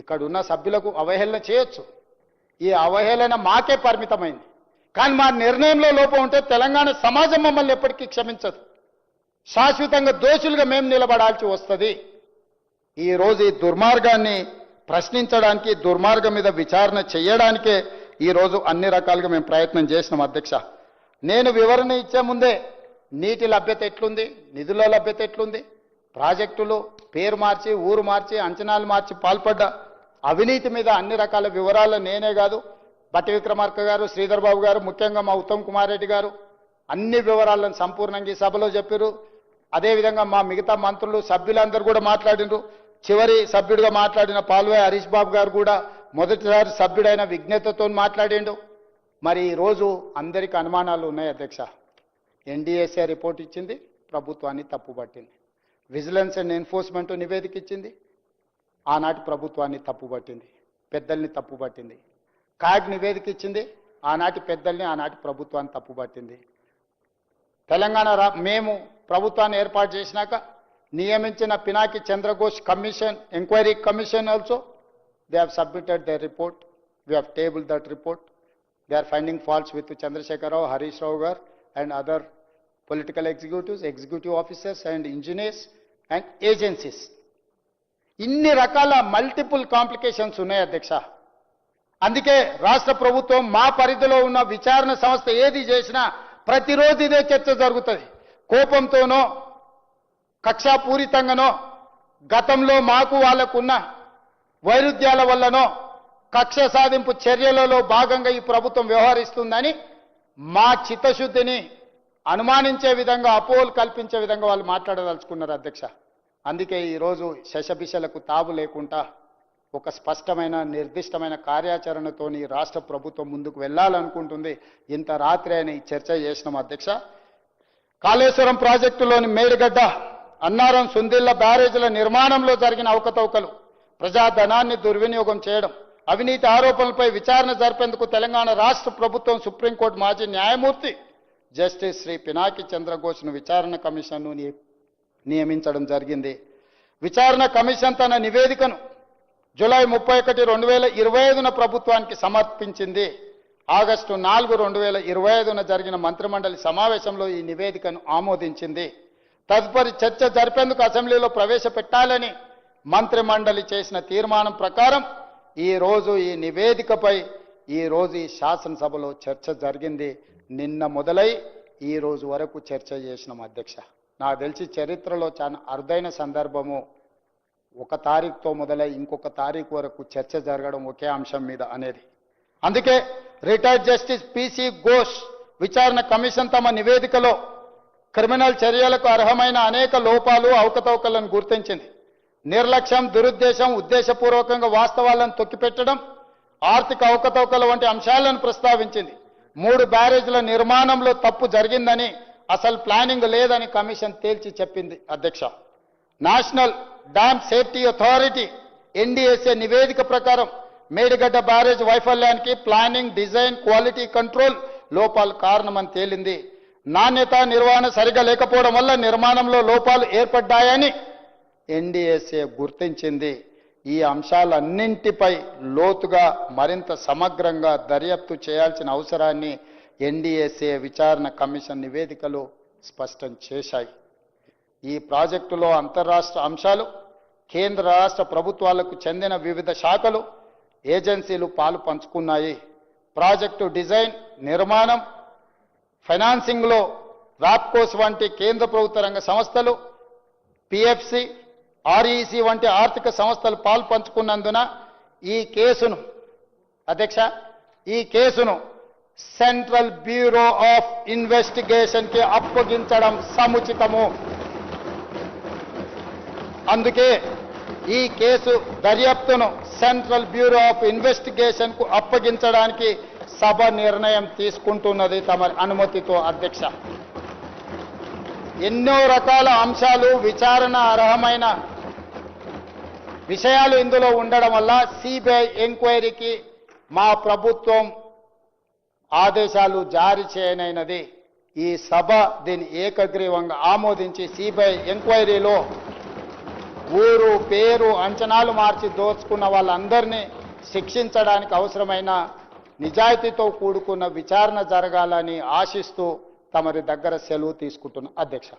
ఇక్కడ ఉన్న సభ్యులకు అవహేళన చేయొచ్చు, ఈ అవహేళన మాకే పరిమితమైంది. కానీ మా నిర్ణయంలో లోపం ఉంటే తెలంగాణ సమాజం మమ్మల్ని ఎప్పటికీ క్షమించదు. శాశ్వతంగా దోషులుగా మేము నిలబడాల్సి వస్తుంది. ఈరోజు ఈ దుర్మార్గాన్ని ప్రశ్నించడానికి, దుర్మార్గం మీద విచారణ చేయడానికే ఈరోజు అన్ని రకాలుగా మేము ప్రయత్నం చేసినాం అధ్యక్ష. నేను వివరణ ఇచ్చే ముందే నీటి లభ్యత ఎట్లుంది, నిధుల లభ్యత ఎట్లుంది, ప్రాజెక్టులు పేరు మార్చి, ఊరు మార్చి, అంచనాలు మార్చి పాల్పడ్డ అవినీతి మీద అన్ని రకాల వివరాలు నేనే కాదు, బట్టి విక్రమార్క గారు, శ్రీధర్ బాబు గారు, ముఖ్యంగా మా ఉత్తమ్ కుమార్ రెడ్డి గారు అన్ని వివరాలను సంపూర్ణంగా ఈ సభలో చెప్పారు. అదేవిధంగా మా మిగతా మంత్రులు, సభ్యులందరూ కూడా మాట్లాడినారు. చివరి సభ్యుడిగా మాట్లాడిన పాల్వే హరీష్ బాబు గారు కూడా మొదటిసారి సభ్యుడైన విజ్ఞతతో మాట్లాడిండు. మరి ఈరోజు అందరికీ అనుమానాలు ఉన్నాయి అధ్యక్ష. ఎన్డీఎస్ఏ రిపోర్ట్ ఇచ్చింది, ప్రభుత్వాన్ని తప్పుపట్టింది. విజిలెన్స్ అండ్ ఎన్ఫోర్స్మెంట్ నివేదిక ఇచ్చింది, ఆనాటి ప్రభుత్వాన్ని తప్పుపట్టింది, పెద్దల్ని తప్పుపట్టింది. కాగ్ నివేదిక ఇచ్చింది, ఆనాటి పెద్దల్ని, ఆనాటి ప్రభుత్వాన్ని తప్పుపట్టింది. తెలంగాణ మేము ప్రభుత్వాన్ని ఏర్పాటు చేసినాక నియమించిన Pinaki Chandra Ghose commission, enquiry commission also they have submitted their report. We have tabled that report. They are finding faults with Chandrasekhar Rao, Harish Rao gar and other political executives, executive officers and engineers. And agencies. ఇన్ని రకాల multiple complications ఉన్నాయి అధ్యక్ష. అందుకే రాష్ట్ర ప్రభుత్వం మా పరిధిలో ఉన్న విచారణ సంస్థ ఏది చేసినా ప్రతిరోజు ఇదే చర్చ జరుగుతుంది. కోపంతోనో కక్షాపూరితంగానో గతంలో మాకు వాళ్లకున్న వైరుధ్యాల వల్లనో కక్ష సాధింపు చర్యలలో భాగంగా ఈ ప్రభుత్వం వ్యవహరిస్తుందని మా చిత్తశుద్ధిని అనుమానించే విధంగా అపోహలు కల్పించే విధంగా వాళ్ళు మాట్లాడదలుచుకున్నారు అధ్యక్ష. అందుకే ఈరోజు శశభిషలకు తావు లేకుండా ఒక స్పష్టమైన నిర్దిష్టమైన కార్యాచరణతోని రాష్ట్ర ప్రభుత్వం ముందుకు వెళ్ళాలనుకుంటుంది. ఇంత రాత్రి అయిన ఈ చర్చ చేసినాం అధ్యక్ష. కాళేశ్వరం ప్రాజెక్టులోని మేడిగడ్డ, అన్నారం, సుందిళ్ల బ్యారేజీల నిర్మాణంలో జరిగిన అవకతవకలు, ప్రజాధనాన్ని దుర్వినియోగం చేయడం, అవినీతి ఆరోపణలపై విచారణ జరిపేందుకు తెలంగాణ రాష్ట్ర ప్రభుత్వం సుప్రీంకోర్టు మాజీ న్యాయమూర్తి జస్టిస్ శ్రీ పినాకి చంద్రఘోష్ను విచారణ కమిషన్ను నియమించడం జరిగింది. విచారణ కమిషన్ తన నివేదికను జూలై 31, 2025న ప్రభుత్వానికి సమర్పించింది. ఆగస్టు 4, 2025న జరిగిన మంత్రిమండలి సమావేశంలో ఈ నివేదికను ఆమోదించింది. తదుపరి చర్చ జరిపేందుకు అసెంబ్లీలో ప్రవేశపెట్టాలని మంత్రిమండలి చేసిన తీర్మానం ప్రకారం ఈరోజు ఈ నివేదికపై ఈరోజు ఈ శాసనసభలో చర్చ జరిగింది. నిన్న మొదలై ఈ రోజు వరకు చర్చ చేసినాం అధ్యక్ష. నాకు తెలిసి చరిత్రలో చాలా అరుదైన సందర్భము. 1 తారీఖుతో మొదలై ఇంకొక తారీఖు వరకు చర్చ జరగడం ఒకే అంశం మీద అనేది. అందుకే రిటైర్డ్ జస్టిస్ పిసి ఘోష్ విచారణ కమిషన్ తమ నివేదికలో క్రిమినల్ చర్యలకు అర్హమైన అనేక లోపాలు, అవకతవకలను గుర్తించింది. నిర్లక్ష్యం, దురుద్దేశం, ఉద్దేశపూర్వకంగా వాస్తవాలను తొక్కిపెట్టడం, ఆర్థిక అవకతవకల వంటి అంశాలను ప్రస్తావించింది. 3 బ్యారేజీల నిర్మాణంలో తప్పు జరిగిందని, అసలు ప్లానింగ్ లేదని కమిషన్ తేల్చి చెప్పింది అధ్యక్ష. National dam safety authority NDSA నివేదిక ప్రకారం మేడిగడ్డ బ్యారేజ్ వైఫల్యానికి ప్లానింగ్, డిజైన్, క్వాలిటీ కంట్రోల్ లోపాలు కారణమని తేలింది. నాణ్యత, నిర్వహణ సరిగా లేకపోవడం వల్ల నిర్మాణంలో లోపాలు ఏర్పడ్డాయని ఎన్డీఎస్ఏ గుర్తించింది. ఈ అంశాలన్నింటిపై లోతుగా మరింత సమగ్రంగా దర్యాప్తు చేయాల్సిన అవసరాన్ని ఎన్డీఎస్ఏ విచారణ కమిషన్ నివేదికలు స్పష్టం చేశాయి. ఈ ప్రాజెక్టులో అంతర్రాష్ట్ర అంశాలు, కేంద్ర రాష్ట్ర ప్రభుత్వాలకు చెందిన వివిధ శాఖలు, ఏజెన్సీలు పాలు పంచుకున్నాయి. ప్రాజెక్టు డిజైన్, నిర్మాణం, ఫైనాన్సింగ్లో రాప్కోస్ వంటి కేంద్ర ప్రభుత్వ రంగ సంస్థలు, పిఎఫ్సి, ఆర్ఈసి వంటి ఆర్థిక సంస్థలు పాలు పంచుకున్నందున ఈ కేసును అధ్యక్ష సెంట్రల్ బ్యూరో ఆఫ్ ఇన్వెస్టిగేషన్కి అప్పగించడం సముచితము. అందుకే ఈ కేసు దర్యాప్తును సెంట్రల్ బ్యూరో ఆఫ్ ఇన్వెస్టిగేషన్కు అప్పగించడానికి సభ నిర్ణయం తీసుకుంటున్నది తమ అనుమతితో అధ్యక్ష. ఎన్నో రకాల అంశాలు, విచారణ అర్హమైన విషయాలు ఇందులో ఉండడం వల్ల సిబిఐ ఎంక్వైరీకి మా ప్రభుత్వం ఆదేశాలు జారీ చేయనైనది. ఈ సభ దీన్ని ఏకగ్రీవంగా ఆమోదించి సిబిఐ ఎంక్వైరీలో ఊరు, పేరు, అంచనాలు మార్చి దోచుకున్న వాళ్ళందరినీ శిక్షించడానికి అవసరమైన నిజాయితీతో కూడుకున్న విచారణ జరగాలని ఆశిస్తూ తమరి దగ్గర సెలవు తీసుకుంటున్న అధ్యక్ష.